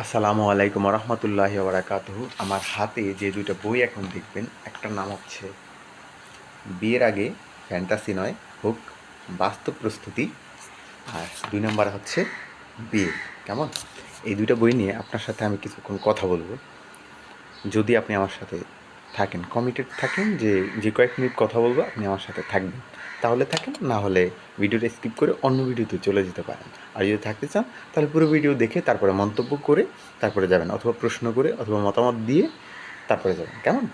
আসসালামু আলাইকুম রহমতুল্লাহি বারাকাতুহু। আমার হাতে যে দুইটা বই এখন দেখবেন, একটার নাম হচ্ছে বিয়ের আগে ফ্যান্টাসি নয় হোক বাস্তব প্রস্তুতি, আর 2 নম্বর হচ্ছে বিয়ে। কেমন? এই দুইটা বই নিয়ে আপনার সাথে আমি কিছুক্ষণ কথা বলবো। যদি আপনি আমার সাথে থাকেন, কমিটেড থাকেন যে যে কয়েক মিনিট কথা বলবো আপনি আমার সাথে থাকবেন, তাহলে থাকেন, না হলে ভিডিওটা স্কিপ করে অন্য ভিডিওতে চলে যেতে পারেন। আর যদি থাকতে চান তাহলে পুরো ভিডিও দেখে তারপরে মন্তব্য করে তারপরে যাবেন, অথবা প্রশ্ন করে অথবা মতামত দিয়ে তারপরে যাবেন। কেমন?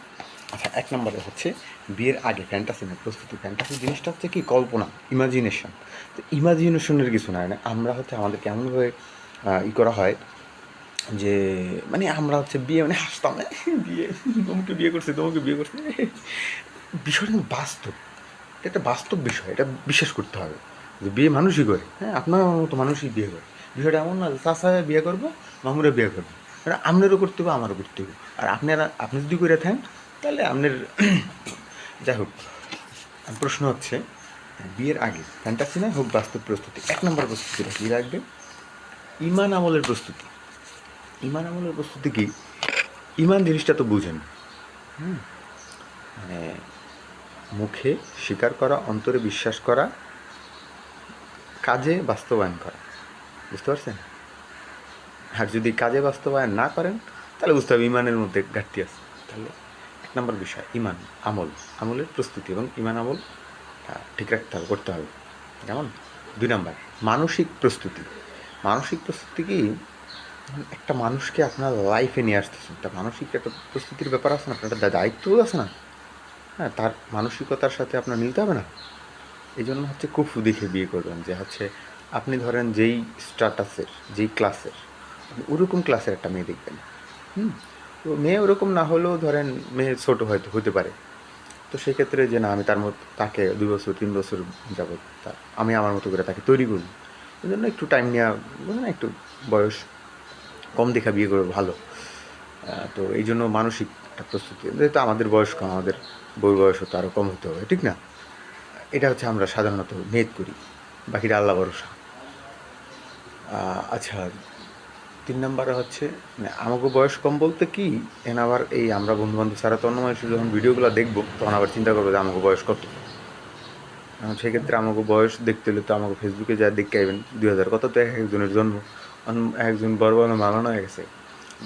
আচ্ছা, 1 নম্বরে হচ্ছে বিয়ের আগে ফ্যান্টাসি না প্রস্তুতি। ফ্যান্টাসি জিনিসটা হচ্ছে কি, কল্পনা, ইমাজিনেশন। তো ইমাজিনেশনের কিছু না, মানে আমরা হচ্ছে আমাদের কেমনভাবে করা হয় যে, মানে আমরা হচ্ছে বিয়ে মানে হাসতাম, বিয়ে তোমাকে বিয়ে করছে, তোমাকে বিয়ে করছে। বিষয়টা কিন্তু বাস্তব, এটা একটা বাস্তব বিষয়, এটা বিশ্বাস করতে হবে যে বিয়ে মানুষই করে। হ্যাঁ, আপনার আমার মতো মানুষই বিয়ে করে। বিষয়টা এমন না যে চাষা বিয়ে করবো, মামুরা বিয়ে করবো। এটা আপনারও করতে হবে, আমারও করতে হবে। আর আপনি যদি করে থাকেন তাহলে আপনার যাই হোক, প্রশ্ন হচ্ছে বিয়ের আগে ফ্যান্টাসি নয় হোক বাস্তব প্রস্তুতি। 1 নম্বর প্রস্তুতিটা কী রাখবে? ইমান আমলের প্রস্তুতি। ইমান আমলের প্রস্তুতি কি? ইমান জিনিসটা তো বুঝেন, মানে মুখে স্বীকার করা, অন্তরে বিশ্বাস করা, কাজে বাস্তবায়ন করা। বুঝতে পারছেন? আর যদি কাজে বাস্তবায়ন না করেন তাহলে বুঝতে হবে ইমানের মধ্যে ঘাটতি আছে। তাহলে 1 নম্বর বিষয় ইমান, আমলের প্রস্তুতি এবং ইমান আমল ঠিক রাখতে হবে, করতে হবে। যেমন 2 নম্বর মানসিক প্রস্তুতি। মানসিক প্রস্তুতি কি? একটা মানুষকে আপনার লাইফে নিয়ে আসতেছেন, একটা মানসিক একটা প্রস্তুতির ব্যাপার আছে না, আপনার একটা দায়িত্বও আছে না? হ্যাঁ, তার মানসিকতার সাথে আপনার মিলতে হবে না? এই জন্য হচ্ছে কুফু দেখে বিয়ে করবেন, যে হচ্ছে আপনি ধরেন যেই স্ট্যাটাসের, যেই ক্লাসের, ওরকম ক্লাসের একটা মেয়ে দেখবেন। তো মেয়ে ওরকম না হলেও ধরেন মেয়ে ছোটো হয়তো হতে পারে। তো সেক্ষেত্রে যে না, আমি তাকে 2 বছর 3 বছর যাবত আমি আমার মতো করে তাকে তৈরি করব। এই জন্য একটু টাইম নেওয়া, বুঝলেন, একটু বয়স কম দেখা বিয়ে করবে ভালো। তো এই জন্য মানসিক একটা প্রস্তুতি, যেহেতু আমাদের বয়স কম, আমাদের বউর বয়সও তো আরও কম হতে হবে, ঠিক না? এটা হচ্ছে আমরা সাধারণত নিয়ত করি, বাকিটা আল্লাহ ভরসা। আচ্ছা, 3 নম্বরে হচ্ছে মানে আমাকে বয়স কম বলতে কি, আবার এই আমরা বন্ধুবান্ধব ছাড়া তো অন্য মানুষের যখন ভিডিওগুলো দেখবো তখন আবার চিন্তা করবো যে আমাকে বয়স কত। এখন সেক্ষেত্রে আমাকে বয়স দেখতে হলে তো আমাকে ফেসবুকে যা দেখতে আইবেন 2000 কত, তো এক একজনের জন্ম, একজন বড় বড় মালানো হয়ে গেছে।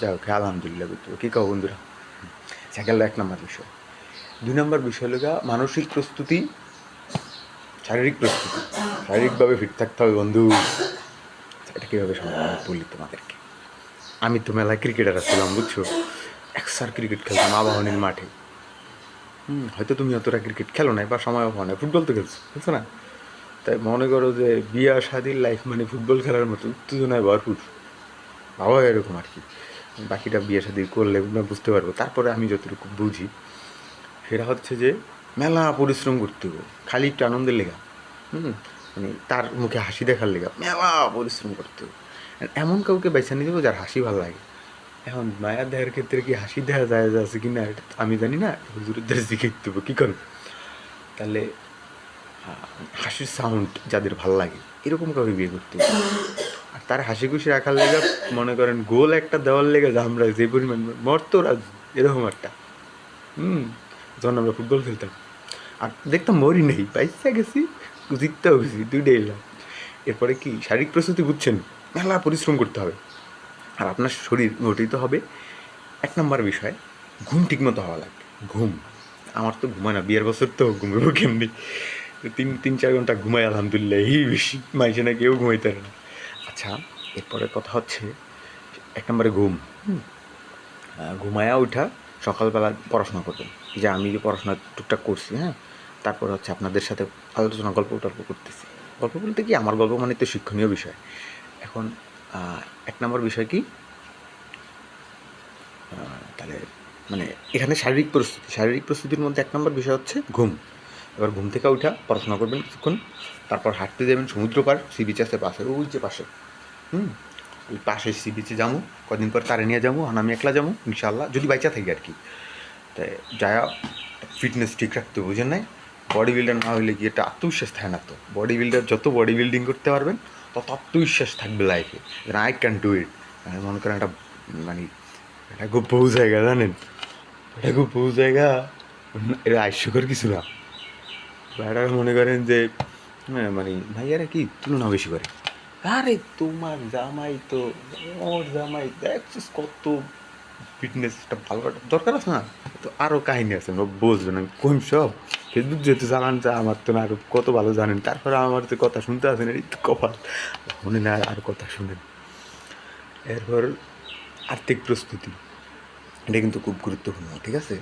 যাই হোক, আলহামদুলিল্লাহ করতে কী কাউ বন্ধুরা। সেকেন্ড 1 নম্বর বিষয়। 2 নম্বর বিষয় হলো মানসিক প্রস্তুতি, শারীরিক প্রস্তুতি। শারীরিকভাবে ফিট থাকতে হবে বন্ধু। এটা কীভাবে সম্ভব আমি বলি তোমাদেরকে। আমি তো মেলায় ক্রিকেটার ছিলাম, বুঝছো? একসার ক্রিকেট খেলতাম আবাহনীর মাঠে। হয়তো তুমি অতটা ক্রিকেট খেলো নাই বা সময়ও হওয়া নাই, ফুটবল তো খেলছো না? তাই মনে করো যে বিয়া শাদির লাইফ মানে ফুটবল খেলার মতো উত্তেজনায় ভরপুর, ভাবা এরকম আর কি। বাকিটা বিয়ে শাদি করলে বুঝতে পারবো। তারপরে আমি যতটুকু বুঝি সেটা হচ্ছে যে মেলা পরিশ্রম করতে হবে খালি একটু আনন্দের লেগা। মানে তার মুখে হাসি দেখার লেগা মেলা পরিশ্রম করতে হবে। এমন কাউকে বেছে নিয়ে দেবো যার হাসি ভালো লাগে। এখন মায়া দেহের ক্ষেত্রে কি হাসি দেখা যায় আছে কি না এটা আমি জানি না, হুজুরদের দিকে দেবো কী করবো। তাহলে হাসির সাউন্ড যাদের ভাল লাগে এরকম কাউকে বিয়ে করতে হবে। আর তার হাসি খুশি রাখার লেগে মনে করেন গোল একটা দেওয়ার লেগে যে আমরা যে পরিমাণ মর্তরাজ, এরকম একটা যখন আমরা ফুটবল খেলতাম আর দেখতাম মরি নেই, পাইসা গেছি, জিততেও গেছি, দুইটাই এলাম। এরপরে কি শারীরিক প্রস্তুতি বুঝছেন, মেলা পরিশ্রম করতে হবে আর আপনার শরীর গঠিত হবে। 1 নম্বর বিষয় ঘুম ঠিকমতো হওয়া লাগবে। ঘুম, আমার তো ঘুমায় না, বিয়ের বছর তো ঘুমাবো কেমনি? 3-4 ঘন্টা ঘুমাই আলহামদুলিল্লাহ, এই বেশি মাইসে না কেউ ঘুমাইতে পারে না। আচ্ছা, এরপরের কথা হচ্ছে 1 নম্বরে ঘুম। ঘুমায়া ওঠা, সকালবেলা পড়াশোনা করবেন। যে আমি যে পড়াশোনা টুকটাক করছি, হ্যাঁ, তারপর হচ্ছে আপনাদের সাথে আলোচনা গল্প টল্প করতেছি। গল্প বলতে কি, আমার গল্প মানে তো শিক্ষণীয় বিষয়। এখন 1 নম্বর বিষয় কি, তাহলে মানে এখানে শারীরিক প্রস্তুতির মধ্যে 1 নম্বর বিষয় হচ্ছে ঘুম। এবার ঘুম থেকে উঠা পড়াশোনা করবেন কিছুক্ষণ, তারপর হাঁটতে যাবেন সমুদ্র পার, সি বিচ আছে পাশে, ওই যে পাশে, ওই পাশে সি বিচে যাবো। কদিন পর তারে নিয়ে যাবো, আমি একলা যাবো ইনশাল্লাহ, যদি বাইচা থাকি আর কি। তাই যা ফিটনেস ঠিক রাখতে, বুঝেন নাই? বডি বিল্ডার না হইলে কি একটা আত্মবিশ্বাস থাকে না? তো বডি বিল্ডার যত বডি বিল্ডিং করতে পারবেন তত আত্মবিশ্বাস থাকবে লাইফে, আই ক্যান ডু ইট। মনে করেন একটা মানে এটা খুব বহু জায়গা জানেন, এটা খুব বহু জায়গা, এটা হাস্যকর কিছু না। এটা মনে করেন যে মানে ভাইয়ারা কি তুলনা বেশি করে, আরে তোমার জামাই তো, ওর জামাই দেখছিস কত ফিটনেস, একটা ভালো একটা দরকার আছে না, তো আরও কাহিনী আছে বুঝবেন, আমি কম সব ফেসবুক যেহেতু চালান যা আমার তো না আরও কত ভালো জানেন, তারপরে আমার যে কথা শুনতে আছেন এই তো কপাল, শুনে না আর কথা শুনেন। এরপর আর্থিক প্রস্তুতি, এটা কিন্তু খুব গুরুত্বপূর্ণ, ঠিক আছে?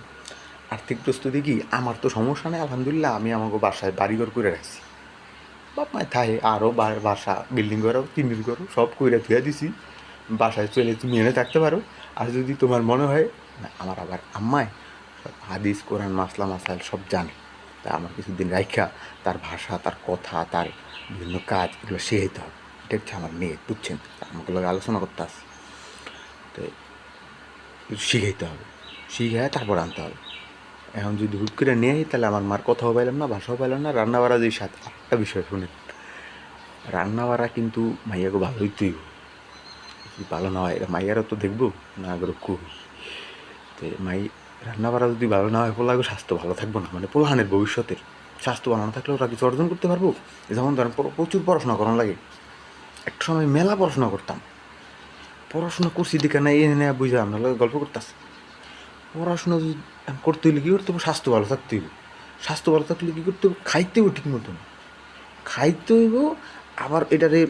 আর্থিক প্রস্তুতি কি, আমার তো সমস্যা নেই আলহামদুলিল্লাহ, আমি আমাকে বাসায় বাড়িঘর করে রাখছি, বাপ মায় থাই আরও বাসা বিল্ডিং করো 3 দিন করো সব কইরা ধুয়ে দিছি, বাসায় চলে তুমি এনে থাকতে পারো। আর যদি তোমার মনে হয় না, আমার আবার আম্মায় সব হাদিস কোরআন মাসলা মাসাইল সব জানে, তা আমার কিছুদিন রাইখা তার ভাষা, তার কথা, তার বিভিন্ন কাজ এগুলো শিখাইতে হবে। এটা হচ্ছে আমার মেয়ে, বুঝছেন? আমাকে লোক আলোচনা করতে আসে, তো শিখাইতে হবে, শিখায় তারপর আনতে হবে। এখন যদি হুট করে নিয়ে তাহলে আমার মার কথাও পাইলাম না, ভাষাও পাইলাম না, রান্না বাড়া যে সাথে একটা বিষয় শুনেন, রান্না বাড়া কিন্তু মাইয়াকে ভালো হইতেই যদি ভালো না হয়, এটা মাইয়ারও তো দেখবো না, আগে খুব তো রান্না বাড়া যদি ভালো না হয় পোলাগো স্বাস্থ্য ভালো থাকবো না, মানে পোলাহানের ভবিষ্যতের স্বাস্থ্য ভালো না থাকলে ওরা কিছু অর্জন করতে পারবো? যেমন ধরেন প্রচুর পড়াশোনা করানো লাগে, একটা সময় মেলা পড়াশোনা করতাম, পড়াশোনা করছি দিকে না এনে বুঝে আমরা গল্প করতেছি, পড়াশোনা যদি করতে হইলে কী করতে হবে, স্বাস্থ্য ভালো থাকতে হইব, স্বাস্থ্য ভালো থাকলে কী করতে হবে, খাইতে হইব ঠিক মতন, খাইতে হইব, আবার এটারে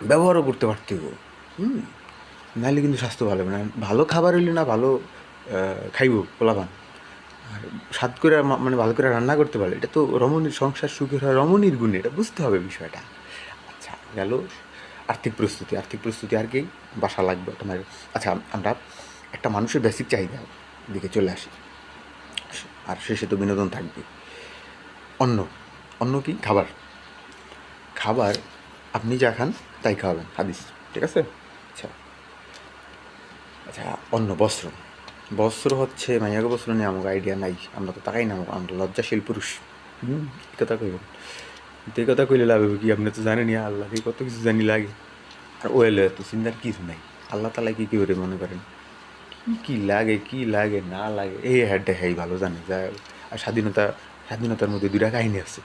ব্যবহারও করতে পারতে হইব। নাহলে কিন্তু স্বাস্থ্য ভালো হবে না, ভালো খাবার হইলে না ভালো খাইব পোলাপান, আর স্বাদ করে মানে ভালো করে রান্না করতে পারলে এটা তো রমণীর সংসার সুখের হয় রমণীর গুণে, এটা বুঝতে হবে বিষয়টা। আচ্ছা গেল আর্থিক প্রস্তুতি, আর্থিক প্রস্তুতি আর কি, বাসা লাগবে তোমার। আচ্ছা আমরা একটা মানুষের বেসিক চাহিদা দিকে চলে আসি, আর শেষে তো বিনোদন থাকবে। অন্ন, অন্ন কি, খাবার, খাবার আপনি যা খান তাই খাওয়াবেন, হাদিস, ঠিক আছে? আচ্ছা আচ্ছা অন্য বস্ত্র, বস্ত্র হচ্ছে মাইয়াকে বস্ত্র নিয়ে আমাকে আইডিয়া নাই, আমরা তো তাকাই না, আমরা লজ্জাশীল পুরুষ। এই কথা কইবেন, এই কথা কইলে লাভ হবে কি, আপনি তো জানেনই আল্লাহ কত কিছু জানি লাগে, আর ওয়েলে তো চিন্তার কিছু নাই, আল্লাহ তালা কী কী করে মনে করেন কী কী লাগে, কী লাগে না লাগে এই হ্যাঁ দেখাই ভালো জানে যা। আর স্বাধীনতা, স্বাধীনতার মধ্যে 2টা কাহিনী আছে,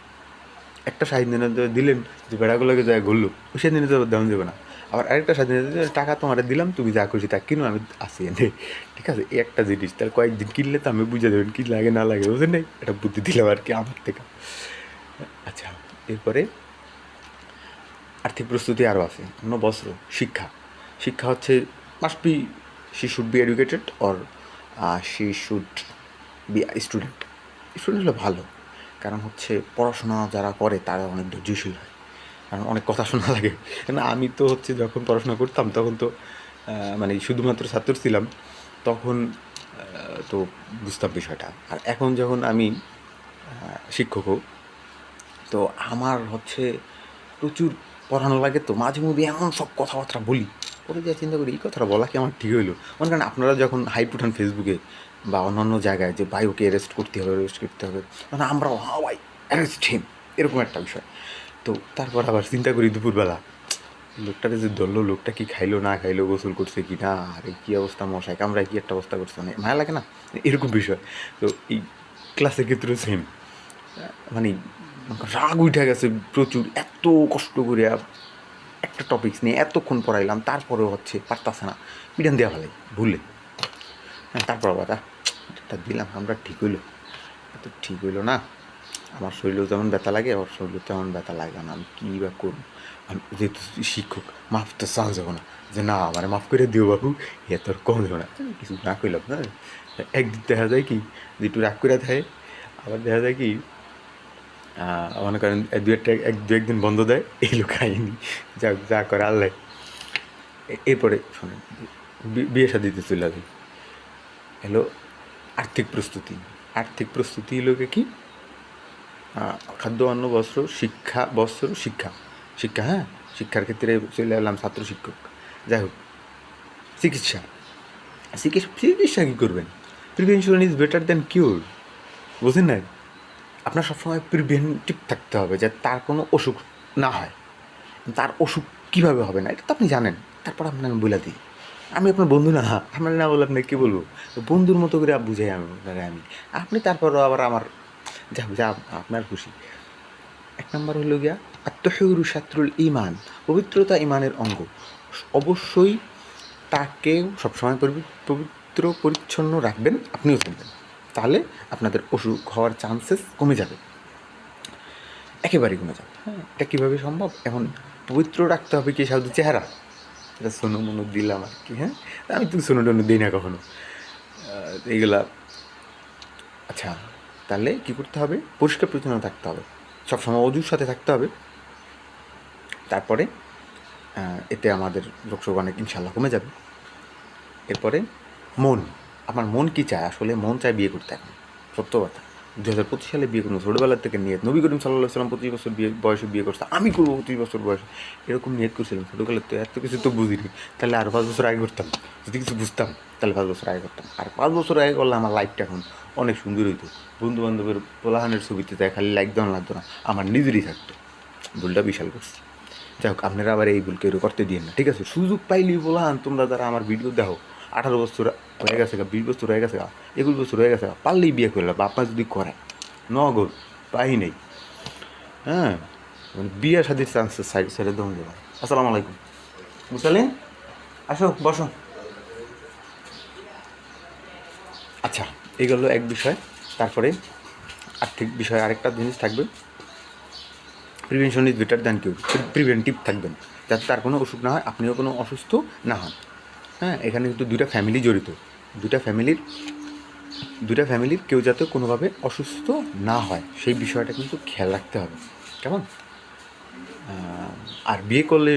একটা স্বাধীনতা দিলেন যে বেড়াগুলোকে যায় ঘুরলো, ওই স্বাধীনতা দেওয়া যাবে না। আবার আরেকটা স্বাধীনতা টাকা তোমার দিলাম, তুমি যা খুশি তা কিনো, আমি আসি এনে, ঠিক আছে? এই একটা জিনিস, তার কয়েকদিন কিনলে তো আমি বুঝে দেবেন কী লাগে না লাগে, বুঝলেন নাই? এটা বুদ্ধি দিলাম আর কি আমার থেকে। আচ্ছা এরপরে আর্থিক প্রস্তুতি আরও আছে, অন্য বস্ত্র, শিক্ষা, শিক্ষা হচ্ছে must be, she should be educated or she should be student, student হলে ভালো, কারণ হচ্ছে পড়াশোনা যারা করে তারা অনেক ধৈর্যশীল হয়, কারণ অনেক কথা শোনা লাগে। কেন আমি তো হচ্ছে যখন পড়াশোনা করতাম তখন তো মানে শুধুমাত্র ছাত্র ছিলাম, তখন তো বুঝতাম বিষয়টা, আর এখন যখন আমি শিক্ষকও, তো আমার হচ্ছে প্রচুর পড়ানো লাগে, তো মাঝে মধ্যে এমন সব কথাবার্তা বলি, পরে যা চিন্তা করি এই কথাটা বলা কি আমার ঠিক হইলো। মনে করেন আপনারা যখন হাইপ উঠান ফেসবুকে বা অন্যান্য জায়গায় যে ভাই ওকে অ্যারেস্ট করতে হবে, অ্যারেস্ট করতে হবে, মানে আমরাও হ্যাঁ ভাই অ্যারেস্ট হিম, এরকম একটা বিষয়। তো তারপর আবার চিন্তা করি দুপুরবেলা, লোকটারে যে ধরলো, লোকটা কি খাইলো না খাইলো, গোসল করছে কি না, আরে কী অবস্থা, মশাই কামড়ায় কি একটা অবস্থা করছে, মানে মায়া লাগে না, এরকম বিষয়। তো এই ক্লাসের ক্ষেত্রেও সেম, মানে রাগ উঠে গেছে প্রচুর, এত কষ্ট করে একটা টপিক্স নিয়ে এতক্ষণ পড়াইলাম, তারপরেও হচ্ছে পারতাছে না, পিটান দেওয়া ভালো ভুলে। হ্যাঁ তারপর আবার এটা দিলাম, আমরা ঠিক হইলো, তো ঠিক হইলো না, আমার শরীরেও যেমন ব্যথা লাগে, ওর শরীরেও তেমন ব্যথা লাগে না, আমি কী বা করব, আমি যেহেতু শিক্ষক মাফ তো চাওয়া যাবো না, যে না মানে মাফ করে দিও বাবু, এ তোর কম যাবো না, কিছু না কইলাম। হ্যাঁ একদিন দেখা যায় কি যে একটু রাগ করে থাকে, আবার দেখা যায় কি মনে করেন দু একদিন বন্ধ দেয়, এইগুলো খাইনি, যা যা করে আল্লাহ। এরপরে শোনেন, বিয়ে শাদিতে চলে যাই, হলো আর্থিক প্রস্তুতি, আর্থিক প্রস্তুতি লোকে কি, খাদ্য অন্ন বস্ত্র, শিক্ষা বস্ত্র শিক্ষা, শিক্ষা, হ্যাঁ শিক্ষার ক্ষেত্রে চলে এলাম ছাত্র শিক্ষক। যাই হোক, চিকিৎসা, চিকিৎসা কী করবেন, প্রিভেনশন ইজ বেটার দ্যান কিউর, বুঝেন না? আপনার সবসময় প্রিভেন্টিভ থাকতে হবে, যে তার কোনো অসুখ না হয়, তার অসুখ কীভাবে হবে না এটা তো আপনি জানেন, তারপর আপনাকে বলে দিই আমি আপনার বন্ধু না, আপনার না বলে আপনাকে কী বলবো, বন্ধুর মতো করে বুঝাই আমি আপনি তারপরও আবার আমার যা আপনার খুশি। এক নম্বর হলো গিয়া আত্মহুরু শাত্রুল ইমান, পবিত্রতা ইমানের অঙ্গ। অবশ্যই তাকেও সবসময় পবিত্র পরিচ্ছন্ন রাখবেন, আপনিও থাকবেন, তাহলে আপনাদের অসুখ হওয়ার চান্সেস কমে যাবে, একেবারেই কমে যাবে। হ্যাঁ, এটা কীভাবে সম্ভব? এখন পবিত্র রাখতে হবে কি শুধু চেহারা? এটা সোনো মনো দিলাম আর কি। হ্যাঁ, আমি তো সোনো টোনো দিই না কখনো এইগুলা। আচ্ছা, তাহলে কী করতে হবে? পরিষ্কার পরিচ্ছন্ন থাকতে হবে, সবসময় অজুর সাথে থাকতে হবে। তারপরে এতে আমাদের রোগশোক অনেক ইনশাল্লাহ কমে যাবে। এরপরে মন, আমার মন কী চায়? আসলে মন চায় বিয়ে করতে। এখন সত্য কথা, 2025 সালে বিয়ে করবো, ছোটোবেলার থেকে নিয়ত। নবী করিম সাল্লাল্লাহু আলাইহি ওয়াসাল্লাম 25 বছর বয়সে বিয়ে করছে, আমি করবো 25 বছর বয়সে, এরকম নিয়ত করছিলাম ছোটোবেলার। তো এত কিছু তো বুঝিনি, তাহলে আরও 5 বছর আগে করতাম। যদি কিছু বুঝতাম তাহলে 5 বছর আগে করতাম, আর 5 বছর আগে করলে আমার লাইফটা এখন অনেক সুন্দর হইতো। বন্ধু বান্ধবের পোলাহানের ছবিতে তাই খালি লাইক দেওয়া লাগতো না, আমার নিজেরই থাকতো। ভুলটা বিশাল করছি। যাই হোক, আপনারা আবার এই ভুল কেউ করতে দিন না, ঠিক আছে? সুযোগ পাইলেই পোলাহান তোমরা যারা আমার ভিডিও দেখো, 18 বছর হয়ে গেছে, 20 বছর হয়ে গেছে, 21 বছর হয়ে গেছে, পারলেই বিয়ে করলে বাপমা যদি করে নগদ পাই নেই। হ্যাঁ, মানে বিয়ে শাদির চান্সেস সাইড সাইডে দম দেবে। আসসালামু আলাইকুম মুসালিম, আসো বসো। আচ্ছা, এই গেল এক বিষয়। তারপরে আর্থিক বিষয় আরেকটা জিনিস থাকবে, prevention is better than cure. Preventive থাকবেন, যাতে তার কোনো অসুখ না হয়, আপনিও কোনো অসুস্থ না হন। হ্যাঁ, এখানে কিন্তু দুইটা ফ্যামিলি জড়িত, দুইটা ফ্যামিলির কেউ যাতে কোনোভাবে অসুস্থ না হয় সেই বিষয়টা কিন্তু খেয়াল রাখতে হবে, কেমন? আর বিয়ে করলে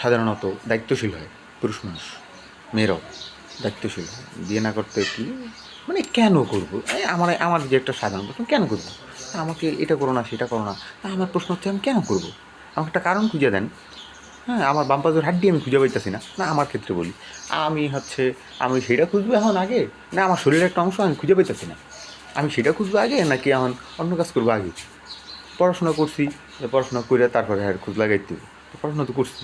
সাধারণত দায়িত্বশীল হয় পুরুষ মানুষ, মেয়েরাও দায়িত্বশীল হয়। বিয়ে না করতে কি মানে কেন করবো? আমার যে একটা সাধারণ প্রশ্ন, কেন করবো? আমাকে এটা করো না, সেটা করো না। আমার প্রশ্ন হচ্ছে আমি কেন করবো? আমাকে একটা কারণ খুঁজে দেন। হ্যাঁ, আমার বাম পাশের হাড্ডি আমি খুঁজে পাইতেছি না, আমার ক্ষেত্রে বলি, আমি সেটা খুঁজবো এখন আগে, না আমার শরীরের একটা অংশ আমি খুঁজে পাইতেছি না, আমি সেটা খুঁজবো আগে, নাকি এখন অন্য কাজ করবো আগে? পড়াশোনা করছি, পড়াশোনা করে তারপরে খোঁজ লাগাইতে হবে। পড়াশোনা তো করছি,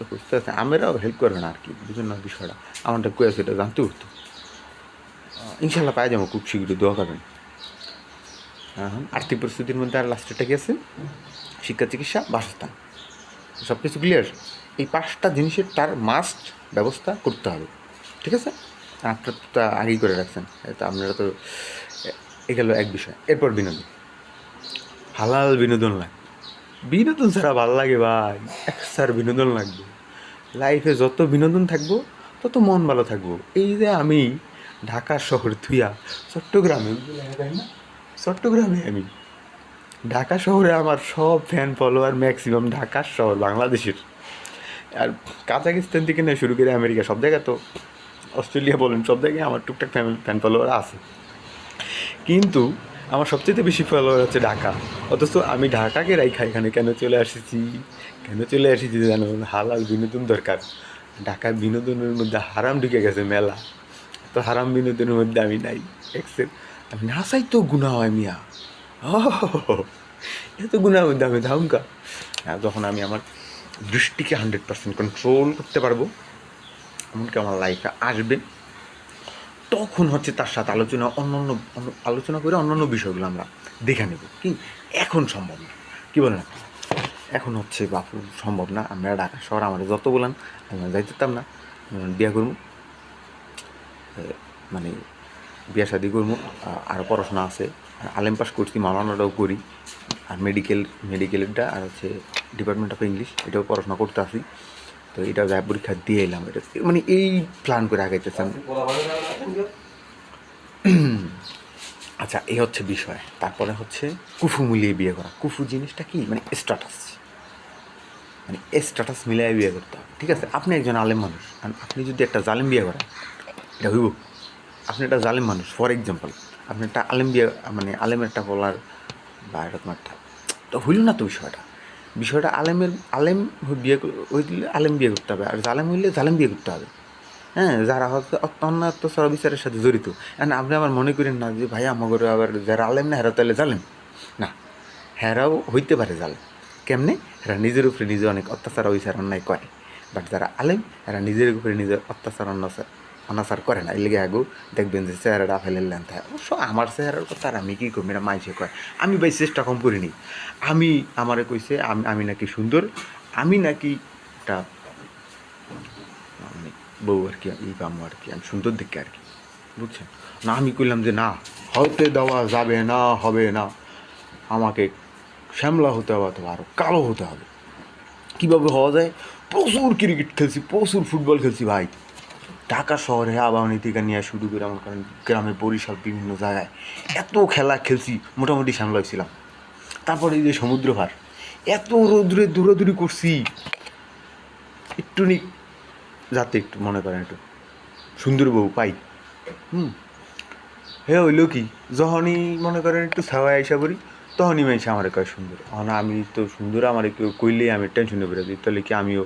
খুঁজতে আছে, আমরাও হেল্প করবে না আর কি, বুঝুন না বিষয়টা। আমারটা কয়ে আছে এটা জানতে হতো। ইনশাল্লাহ পাই যাবো খুব শীঘ্রই, দোয়া করবেন। আর্থিক পরিস্থিতির মধ্যে আর লাস্টেরটা কি আছে? শিক্ষা, চিকিৎসা, বাসস্থান, সব কিছু ক্লিয়ার। এই 5টা জিনিসের তার মাস্ট ব্যবস্থা করতে হবে, ঠিক আছে? আপনার তো আগেই করে রাখছেন, তো আপনারা তো এগুলো এক বিষয়। এরপর বিনোদন, হালাল বিনোদন লাগবে। বিনোদন ছাড়া ভালো লাগে ভাই? স্যার বিনোদন লাগবে। লাইফে যত বিনোদন থাকবো তত মন ভালো থাকবো। এই যে আমি ঢাকা শহর থুইয়া চট্টগ্রামে আমি ঢাকা শহরে আমার সব ফ্যান ফলোয়ার ম্যাক্সিমাম ঢাকার শহর, বাংলাদেশের। আর কাজাকিস্তান থেকে নিয়ে শুরু করে আমেরিকা, সব জায়গায় তো, অস্ট্রেলিয়া বলেন, সব জায়গায় আমার টুকটাক ফ্যান ফলোয়ার আছে। কিন্তু আমার সবচেয়ে বেশি ফলোয়ার হচ্ছে ঢাকা। অথচ আমি ঢাকাকে রাইখা এখানে কেন চলে এসেছি জানো? হালাল বিনোদন দরকার। ঢাকার বিনোদনের মধ্যে হারাম ঢুকে গেছে মেলা, তো হারাম বিনোদনের মধ্যে আমি নাই। আমি না চাই তো গুণা হয় মিয়া, এত গুণার মধ্যে আমি ধামকা। যখন আমি আমার দৃষ্টিকে 100% কন্ট্রোল করতে পারবো, এমনকি আমার লাইফে আসবে, তখন হচ্ছে তার সাথে আলোচনা করে অন্যান্য বিষয়গুলো আমরা দেখে নেব। কি এখন সম্ভব না, কী বলেন আপনি? এখন হচ্ছে বাপু সম্ভব না। আমরা ঢাকা শহর, আমাদের যত বলেন আমরা যাইতাম না। বিয়া করবো, মানে বিয়া শাদি করবো, আরও পড়াশোনা আছে, আলেম পাস করছি, মাওলানাটাও করি, আর মেডিকেলটা আর হচ্ছে ডিপার্টমেন্ট অফ ইংলিশ, এটাও পড়াশোনা করতে আসি। তো এটা যা পরীক্ষা দিয়ে এলাম, এটা মানে এই প্ল্যান করে আগাইতেছেন। আচ্ছা, এই হচ্ছে বিষয়। তারপরে হচ্ছে কুফু মিলিয়ে বিয়ে করা। কুফু জিনিসটা কি? মানে স্ট্যাটাস মিলিয়ে বিয়ে করতে হবে, ঠিক আছে? আপনি একজন আলেম মানুষ, আপনি যদি একটা জালেম বিয়ে করেন, এটা হইব? আপনি একটা জালেম মানুষ, ফর এক্সাম্পল, আপনি একটা আলেম বিয়ে, মানে আলেমের একটা বলার বা এরকম একটা, তো হইল না তো বিষয়টা আলেম বিয়ে হইলে আলেম বিয়ে করতে হবে, আর জালেম হইলে জালেম বিয়ে করতে হবে। হ্যাঁ, যারা হচ্ছে অন্যায় অত্যাচার বিচারের সাথে জড়িত। আপনি আবার মনে করেন না যে ভাই আমাকে আবার যারা আলেম না হেরা তাহলে জালেম না, হেরাও হইতে পারে জালেম। কেমনে? হেরা নিজের উপরে নিজে অনেক অত্যাচার বিচার অন্যায় করে, বাট যারা আলেম এরা নিজের উপরে নিজের অত্যাচার অনাচার করে না, এর লেগে আগু দেখবেন যে চেহারাটা ফেলের লেন থাকে। অবশ্য আমার চেহারার কথা আর আমি কী করবো, এটা মাইসে কয়। আমি ভাই চেষ্টা কম করিনি। আমি আমারে কইছে আমি নাকি সুন্দর, আমি নাকি একটা মানে বউ আর কি, এই পামো আর কি, আমি সুন্দর দেখে আর কি, বুঝছেন না। আমি কইলাম যে না, হতে দেওয়া যাবে না, হবে না, আমাকে শ্যামলা হতে হবে অথবা আরও কালো হতে হবে। কীভাবে হওয়া যায়? প্রচুর ক্রিকেট খেলছি, প্রচুর ফুটবল খেলছি ভাই। ঢাকা শহরে আবাহনী থেকে নিয়ে শুরু করে আমার কারণ গ্রামে বরিশাল বিভিন্ন জায়গায় এত খেলা খেলছি, মোটামুটি শ্যামলা হয়েছিলাম। তারপরে এই যে সমুদ্র পার, এত রোদ্রে দৌড়াদৌড়ি করছি একটুনি যাতে একটু মনে করেন একটু সুন্দর বউ পাই। হ্যাঁ হইলো কি, যখনই মনে করেন একটু ছাওয়ায় আইসা করি তখনই মেয়েছে আমার কয় সুন্দর। আমি তো সুন্দর, আমার কেউ কইলেই আমি টেনশনে বেরো দিই, তাহলে কি আমিও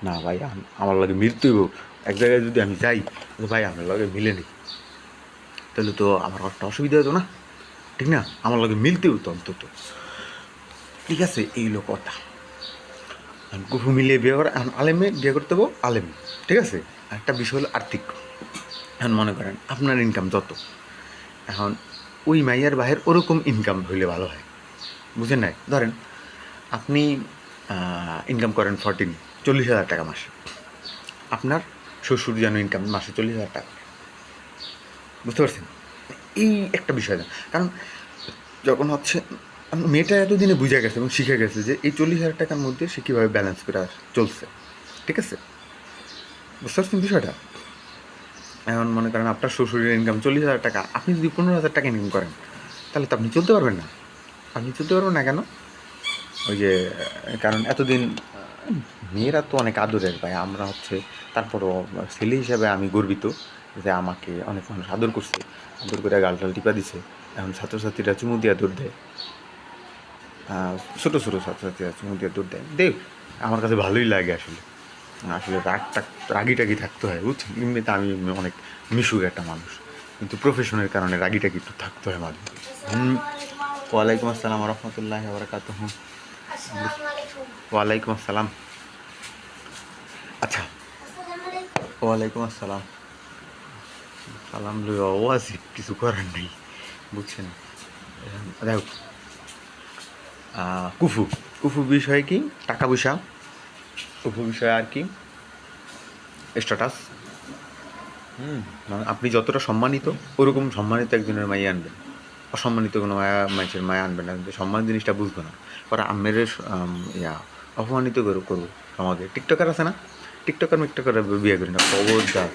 না ভাই আমার লাগে মিলতেই হোক। এক জায়গায় যদি আমি যাই ভাই আমার লাগে মিলে নেই, তাহলে তো আমার একটা অসুবিধা হতো না, ঠিক না? আমার লাগে মিলতেই হতো অন্তত, ঠিক আছে? এইগুলো কথা। কুফু মিলিয়ে বিয়ে করে, এখন আলেমে বিয়ে করতে হবো আলেমে, ঠিক আছে? একটা বিষয় হলো আর্থিক। এখন মনে করেন আপনার ইনকাম যত, এখন ওই মাইয়ার বাহের ওরকম ইনকাম হইলে ভালো হয়, বুঝেন নাই? ধরেন আপনি ইনকাম করেন 40,000 টাকা মাসে, আপনার শ্বশুর যেন ইনকাম মাসে 40,000 টাকা, বুঝতে পারছেন? এই একটা বিষয় না, কারণ যখন হচ্ছে মেয়েটা এতদিনে বুঝে গেছে এবং শিখে গেছে যে এই 40,000 টাকার মধ্যে সে কীভাবে ব্যালেন্স করে চলছে, ঠিক আছে? বুঝতে পারছেন বিষয়টা? এখন মনে করেন আপনার শ্বশুরের ইনকাম 40,000 টাকা, আপনি যদি 15,000 টাকা ইনকাম করেন তাহলে তো আপনি চলতে পারবেন না। আপনি চলতে পারবেন না কেন? ওই যে কারণ এতদিন মেয়েরা তো অনেক আদরের ভাই, আমরা হচ্ছে তারপরও ছেলে হিসাবে আমি গর্বিত যে আমাকে অনেক মানুষ আদর করছে, আদর করে গালটাল টিপা দিছে। এখন ছাত্রছাত্রীরা চুমু দিয়া দৌড় দেয়, ছোটো ছোটো ছাত্রছাত্রীরা চুমু দিয়া দৌড় দেয়, দেখ আমার কাছে ভালোই লাগে। আসলে আসলে রাগি থাকতে হয়, বুঝছেন? এমনিতে আমি অনেক মিশুক একটা মানুষ, কিন্তু প্রফেশনের কারণে রাগিটাগি একটু থাকতে হয় মাঝে। ওয়ালাইকুম আসসালাম রহমতুল্লাহ বারাকাতুহু। ওয়ালাইকুম আসসালাম। আচ্ছা, ওয়ালাইকুম আসসালাম। সালাম লইও আছে, কিছু করার নেই, বুঝছেন? দেখো কুফু কুফু বিষয় কি, টাকা পয়সা, কুফু বিষয় আর কি স্ট্যাটাস। মানে আপনি যতটা সম্মানিত ওরকম সম্মানিত একজনের মাইয়া আনবেন, অসম্মানিত কোনো মানুষের মায়া আনবেন না, কিন্তু সম্মান জিনিসটা বুঝবো না। পরে আমের অপমানিত করবো সমাজে। টিকটকার আছে না, টিকটকার বিয়ে করি না খবরদার,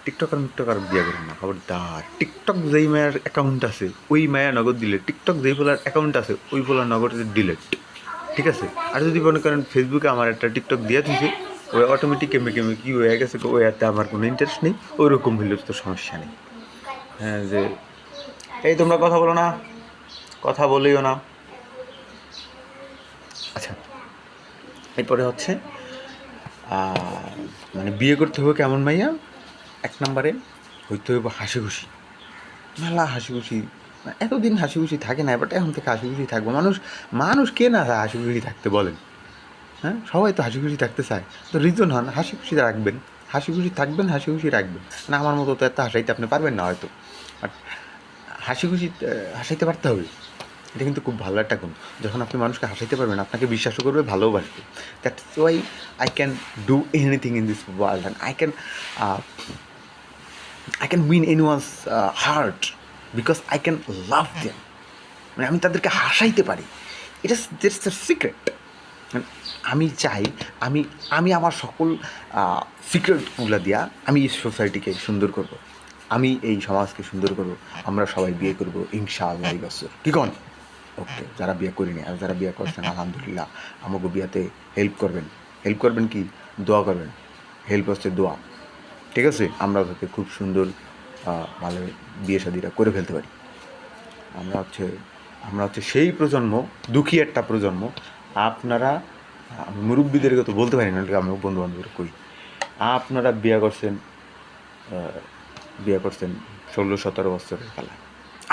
টিকটকার বিয়ে করেন না খবরদার। টিকটক যেই মায়ের অ্যাকাউন্ট আছে ওই মায়া নগদ দিলে, টিকটক যেই ফোলার অ্যাকাউন্ট আছে ওই ফোলার নগদ ডিলেট, ঠিক আছে? আর যদি মনে করেন ফেসবুকে আমার একটা টিকটক দিয়ে দিয়েছে, ওই অটোমেটিক কেমে কী হয়ে গেছে, ওই এতে আমার কোনো ইন্টারেস্ট নেই, ওইরকম হইলে তো সমস্যা নেই। হ্যাঁ, যে এই তোমরা কথা বলো না, কথা বলিও না। আচ্ছা, এরপরে হচ্ছে মানে বিয়ে করতে হবে কেমন মাইয়া? এক নম্বরে হইতে হইব হাসি খুশি, মেলা হাসি খুশি। এতদিন হাসি খুশি থাকে না, বাট এখন থেকে হাসি খুশি থাকবো। মানুষ কে না হাসি খুশি থাকতে বলেন? হ্যাঁ, সবাই তো হাসি খুশি থাকতে চায়। তো রিজন হন হাসি খুশি রাখবেন, হাসি খুশি থাকবেন, হাসি খুশি রাখবেন। না আমার মতো তো এত হাসাইতে আপনি পারবেন না হয়তো, বাট হাসি খুশি হাসাইতে পারতে হবে। এটা কিন্তু খুব ভালো একটা গুণ। যখন আপনি মানুষকে হাসাইতে পারবেন, আপনাকে বিশ্বাসও করবে, ভালোবাসবে। That's why I can do anything in this world and I can win anyone's heart because I can love them. মানে আমি তাদেরকে হাসাইতে পারি, এটা দ্যাটস দ্য সিক্রেট। আমি চাই আমি আমার সকল সিক্রেটগুলো দিয়া আমি এই সোসাইটিকে সুন্দর করব, আমি এই সমাজকে সুন্দর করব। আমরা সবাই বিয়ে করব ইনশাআল্লাহ এই বছর, কি কন? ওকে, যারা বিয়ে করিনি আর যারা বিয়ে করছেন আলহামদুলিল্লাহ, আমাকে বিয়াতে হেল্প করবেন কি দোয়া করবেন। হেল্প হচ্ছে দোয়া, ঠিক আছে? আমরা যাতে খুব সুন্দর ভালো বিয়ে শাদিটা করে ফেলতে পারি। আমরা হচ্ছে সেই প্রজন্ম, দুঃখী একটা প্রজন্ম। আপনারা, আমি মুরব্বীদেরকে তো বলতে পারি না, আমি বন্ধু বান্ধবের কই, আপনারা বিয়ে করছেন 16-17 বছরের খেলা,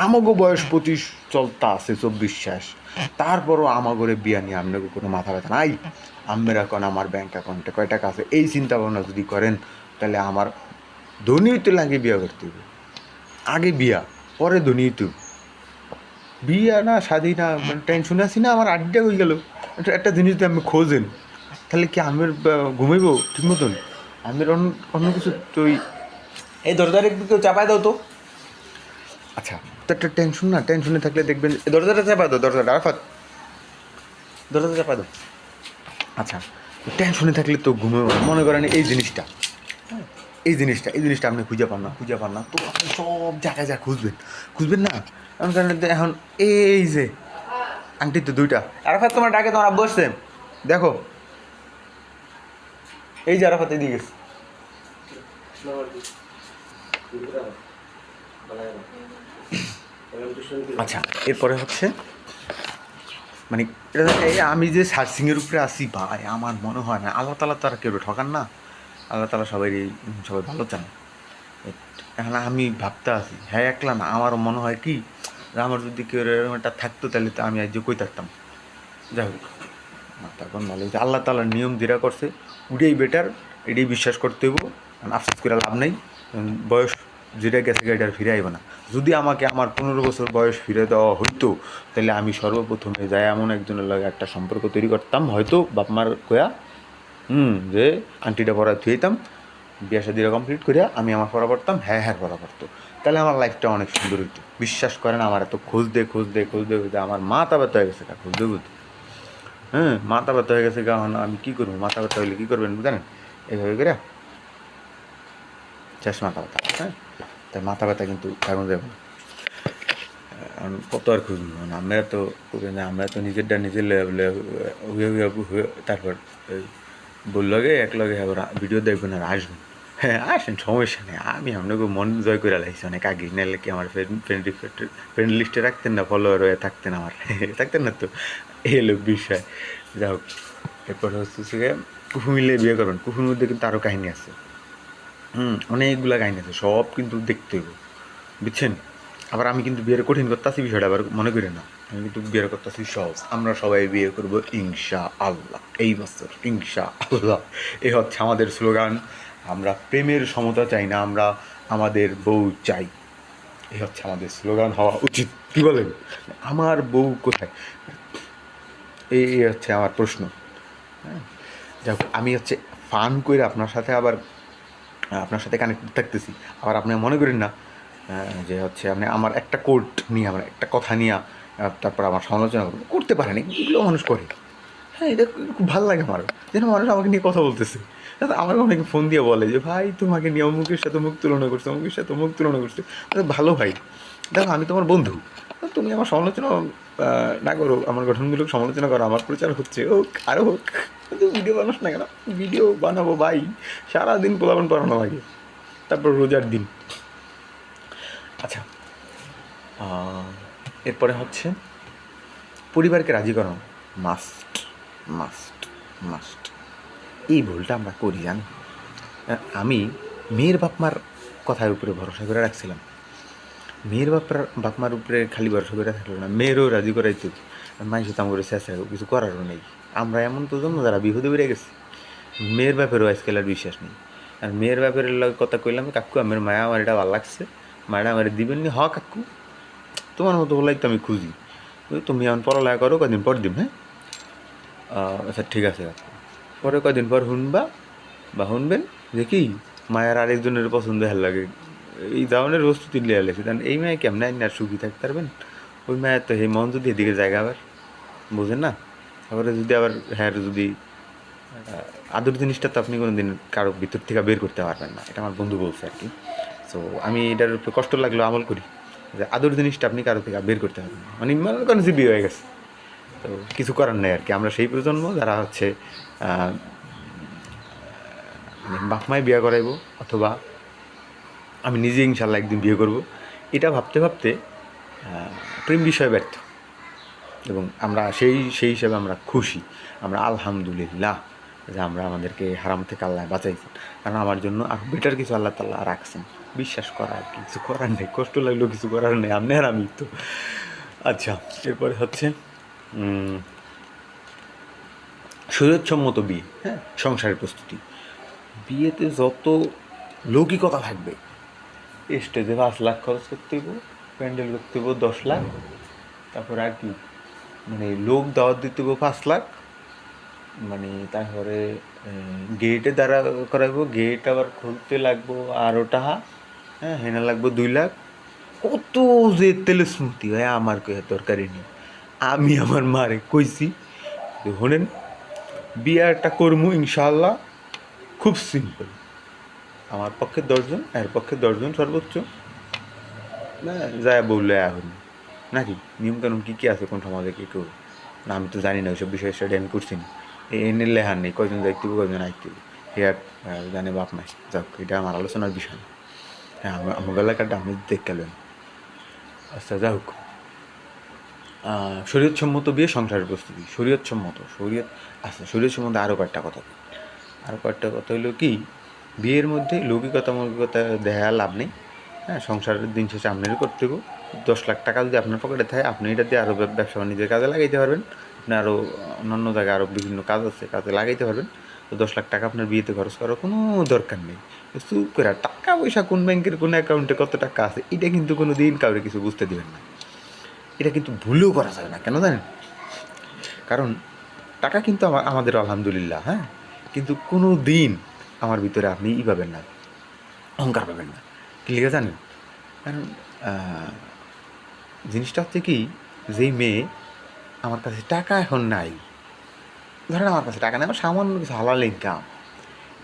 আমাগো বয়স 25 চলতা আছে, 24 শেষ, তারপরও আমাগরে বিয়া নিয়ে আপনাকে কোনো মাথা ব্যথা নাই। আম্মের এখন আমার ব্যাংক অ্যাকাউন্টে কয় টাকা আছে এই চিন্তা ভাবনা যদি করেন, তাহলে আমার ধনী হইতে আগে বিয়া করতে হবে। আগে বিয়া, পরে ধনী হইতে হবে। বিয়া না শাদি না টেনশন আছি না, আমার আড্ডা হয়ে গেল। একটা জিনিস যদি আমি খোঁজেন, তাহলে কি আমের ঘুমাইব ঠিক মতন? আমের অন্য কিছু তো এই দরজার একটু কেউ চাপায় দাও তো। আচ্ছা, তো একটা টেনশন না, টেনশনে থাকলে দেখবেন দরজাটা চাপা দাও, দরজাটা আরাফাত, দরজাটা চাপা দাও। আচ্ছা, টেনশনে থাকলে তো ঘুমে, মনে করেন এই জিনিসটা, এই জিনিসটা আপনি খুঁজে পান না, তো আপনি সব জায়গায় যা খুঁজবেন না। কারণ এখন এই যে আংটি তো 2টা, আরাফাত তোমার ডাকে তোমার আব্বু আসছে, দেখো এই যে আরাফাত এদিকে গেছে। আচ্ছা, এরপরে হচ্ছে মানে আমি যে সার্চিংয়ের উপরে আসি ভাই, আমার মনে হয় না আল্লাহ তালা তো আর কেউ ঠকান না, আল্লাহ তালা সবাই ভালো চান। এখন আমি ভাবতে আসি, হ্যাঁ একলা না, আমারও মনে হয় কি আমার যদি কেউ এরকম একটা থাকতো তাহলে তো আমি আজ কই থাকতাম। যাই হোক, তখন ভালো হয়েছে, আল্লাহ তালার নিয়ম যেটা করছে ওটাই বেটার, এটাই বিশ্বাস করতে হইব। আফসোস করে লাভ নেই, বয়স যেটা গেছে এটার ফিরে আইব না। যদি আমাকে আমার 15 বছর বয়স ফিরে দেওয়া হইতো, তাহলে আমি সর্বপ্রথমে যাই এমন একজনের লগে একটা সম্পর্ক তৈরি করতাম, হয়তো বাপ মার কয়া যে আন্টিটা পড়া থুইতাম, বিয়া শাদিরা কমপ্লিট করিয়া আমি আমার পড়া পড়তাম, হ্যাঁ পড়া পড়তো, তাহলে আমার লাইফটা অনেক সুন্দর হইতো। বিশ্বাস করেন, আমার এত খোঁজ দে আমার মাথা ব্যথা হয়ে গেছে খোঁজ বুঝতে। হ্যাঁ, মাথা ব্যথা হয়ে গেছে, কারণ আমি কী করবো, মাথা ব্যথা হইলে কী করবেন জানেন? এইভাবে করে শেষ মাথা ব্যথা। হ্যাঁ, তাই মাথা ব্যথা কিন্তু থাকুন যাবে না, কত আর খুঁজবো। আমরা তো আমরা তো নিজেরটা নিজের লেভেলে হয়ে তারপর বললো গে এক লগে ভিডিও দেখবেন আর আসবেন। হ্যাঁ আসেন, সমস্যা নেই, আমি আপনাকে মন জয় করে লাগছি অনেক আগে, নাহলে কি আমার ফ্রেন্ড লিস্টে রাখতেন না, ফলোয়ার হয়ে থাকতেন আমার থাকতেন না তো, এই হলো বিষয়। যাই হোক, এরপর হচ্ছে কুফু মিলে বিয়ে করবেন। কুফুর মধ্যে কিন্তু আরও কাহিনী আছে, অনেকগুলা কাহিনী আছে, সব কিন্তু দেখতে হইব, বুঝছেন? আবার আমি কিন্তু বিয়ের কঠিন করতেছি বিষয়টা, আবার মনে করি না, আমি কিন্তু বিয়ের করতেছি সহজ। আমরা সবাই বিয়ে করব ইনশা আল্লাহ এই বছর, ইনশা আল্লাহ। এই হচ্ছে আমাদের স্লোগান। আমরা প্রেমের সমতা চাই না, আমরা আমাদের বউ চাই। এই হচ্ছে আমাদের স্লোগান হওয়া উচিত, কী বলেন? আমার বউ কোথায়, এই হচ্ছে আমার প্রশ্ন। হ্যাঁ, যাক, আমি হচ্ছে ফান করে আপনার সাথে আবার আপনার সাথে কানেক্টেড থাকতেছি, আবার আপনি মনে করেন না যে হচ্ছে আপনি আমার একটা কোট নিয়ে, আমার একটা কথা নিয়ে তারপর আমার সমালোচনা করতে পারেন, এগুলো মানুষ করে। হ্যাঁ, এটা খুব ভালো লাগে আমার, যেন মানুষ আমাকে নিয়ে কথা বলতেছে। আমাকে অনেকে ফোন দিয়ে বলে যে ভাই তোমাকে নিয়ে অমুকের সাথে মুখ তুলনা করছে, অমুকের সাথে মুখ তুলনা করছে। ভালো ভাই, দেখো আমি তোমার বন্ধু, তুমি আমার সমালোচনা না করো, আমার গঠনমূলক সমালোচনা করো, আমার প্রচার হচ্ছে হোক আরও হোক, কিন্তু ভিডিও বানাস না কেন? ভিডিও বানাবো ভাই, সারাদিন পোলাপান পড়ানো লাগে, তারপর রোজার দিন। আচ্ছা, এরপরে হচ্ছে পরিবারকে রাজি করানো, মাস্ট মাস্ট মাস্ট। এই ভুলটা আমরা করি জানি। আমি মেয়ের বাপমার কথার উপরে ভরসা করে রাখছিলাম, মেয়ের বাপমার উপরে খালি ভরসা করে থাকলো না, মেয়েরও রাজি করাইতে মানুষ তাম করে শেষ কিছু করারও নেই। আমরা এমন প্রজন্ম যারা বিহুদে বেড়ে গেছি, মেয়ের ব্যাপারেও আজকাল আর বিশ্বাস নেই। আর মেয়ের ব্যাপারের কথা কইলাম, কাকু আমার মায়া আমার এটা ভালো লাগছে, মায়েরা আমার দিবেন নি? হ কাকু, তোমার মতো বলাই তো আমি খুঁজি, তুমি এমন পড়ালেখা করো, কদিন পর দিম। হ্যাঁ, আচ্ছা ঠিক আছে কাকু। পরে কদিন পর শুনবেন যে কি মায়ের আরেকজনের পছন্দ হেল লাগে, এই ধরনের বস্তু তুলে আলেছে, কারণ এই মায়ে কেমন আর সুখী থাকতে পারবেন? ওই মায়ের তো এই মন যদি এদিকে জায়গা, আবার বোঝেন না। তারপরে যদি আবার হ্যাঁ, যদি আদর জিনিসটা তো আপনি কোনো দিন কারো ভিতর থেকে বের করতে পারবেন না, এটা আমার বন্ধু বলছে আর কি। সো আমি এটার উপরে কষ্ট লাগলেও আমল করি, যে আদর জিনিসটা আপনি কারো থেকে বের করতে পারবেন না, মানে মনে করেন যে বিয়ে হয়ে গেছে, তো কিছু করার নেই আর কি। আমরা সেই প্রজন্ম যারা হচ্ছে বাপ মায় বিয়ে করাইবো, অথবা আমি নিজে ইনশাল্লাহ একদিন বিয়ে করব, এটা ভাবতে ভাবতে প্রেম বিষয়ে ব্যর্থ। এবং আমরা সেই হিসাবে আমরা খুশি, আমরা আলহামদুলিল্লাহ যে আমরা আমাদেরকে হারাম থেকে আল্লাহ বাঁচাইছেন, কারণ আমার জন্য আর বেটার কিছু আল্লাহ তাআলা রাখছেন। বিশ্বাস করা আর কিছু করার নেই, কষ্ট লাগলেও কিছু করার নেই, আপনি আর আমি তো। আচ্ছা, এরপরে হচ্ছে শরীয়তসম্মত বিয়ে, হ্যাঁ, সংসারের প্রস্তুতি। বিয়েতে যত লৌকিকতা থাকবে, স্টেজে 5 লাখ খরচ করতে হইব, প্যান্ডেল করতে হইব 10 লাখ, তারপর আর কি মানে লোক দাওয়াত দিতে হইব 5 লাখ, মানে তারপরে গেটে দাঁড়া করাইব, গেট আবার খুলতে লাগবো আরও টাকা, হ্যাঁ, হেনা লাগবো 2 লাখ। কত যে তেলে স্মৃতি হয় আমার কয়ে দরকারই নেই। আমি আমার মারে কইছি যে শোনেন, বিয়াটা করবো ইনশাল্লাহ খুব সিম্পল, আমার পক্ষে 10 জন, এর পক্ষে 10 জন সর্বোচ্চ, না যায় বললে এখন নাকি নিয়মকানুন কী কী আছে কোন সমাজে কী করবো না, আমি তো জানি না ওইসব বিষয়ে, স্টাডি আমি করছি না। এনে লেহার নেই কয়জন যাইতে হবে কয়জন আইতে হবে, সে আর জানে বাপ নাই, যাক এটা আমার আলোচনার বিষয় না। হ্যাঁ, আমার এলাকাটা আমি দেখ গেলেন। আচ্ছা যাই হোক, শরীয়তসম্মত বিয়ে সংসারের প্রস্তুতি, আচ্ছা শরীয়তসম্মত আরও কয়েকটা কথা, হলো কি, বিয়ের মধ্যে লৌকিকতা দেখা লাভ নেই, হ্যাঁ, সংসারের দিন শেষে আপনারই করতে হবে। 10 লাখ টাকা যদি আপনার পকেটে থাকে, আপনি এটা দিয়ে আরও ব্যবসা বাণিজ্যের কাজে লাগাইতে পারবেন, আপনি আরও অন্যান্য জায়গায় আরও বিভিন্ন কাজ আছে, কাজে লাগাইতে পারবেন। তো 10 লাখ টাকা আপনার বিয়েতে খরচ করার কোনো দরকার নেই। চুপ করে টাকা পয়সা কোন ব্যাংকের কোন অ্যাকাউন্টে কত টাকা আছে এটা কিন্তু কোনো দিন কাউরে কিছু বুঝতে দিবেন না, এটা কিন্তু ভুলেও করা যাবে না। কেন জানেন? কারণ টাকা কিন্তু আমাদের আলহামদুলিল্লাহ, হ্যাঁ, কিন্তু কোনো দিন আমার ভিতরে আপনি পাবেন না, অহংকার পাবেন না। কি লিখে জানেন? কারণ জিনিসটা হচ্ছে কি, যেই মেয়ে আমার কাছে টাকা এখন নাই, ধরেন আমার কাছে টাকা নেই, আমার সামান্য কিছু হালাল ইনকাম,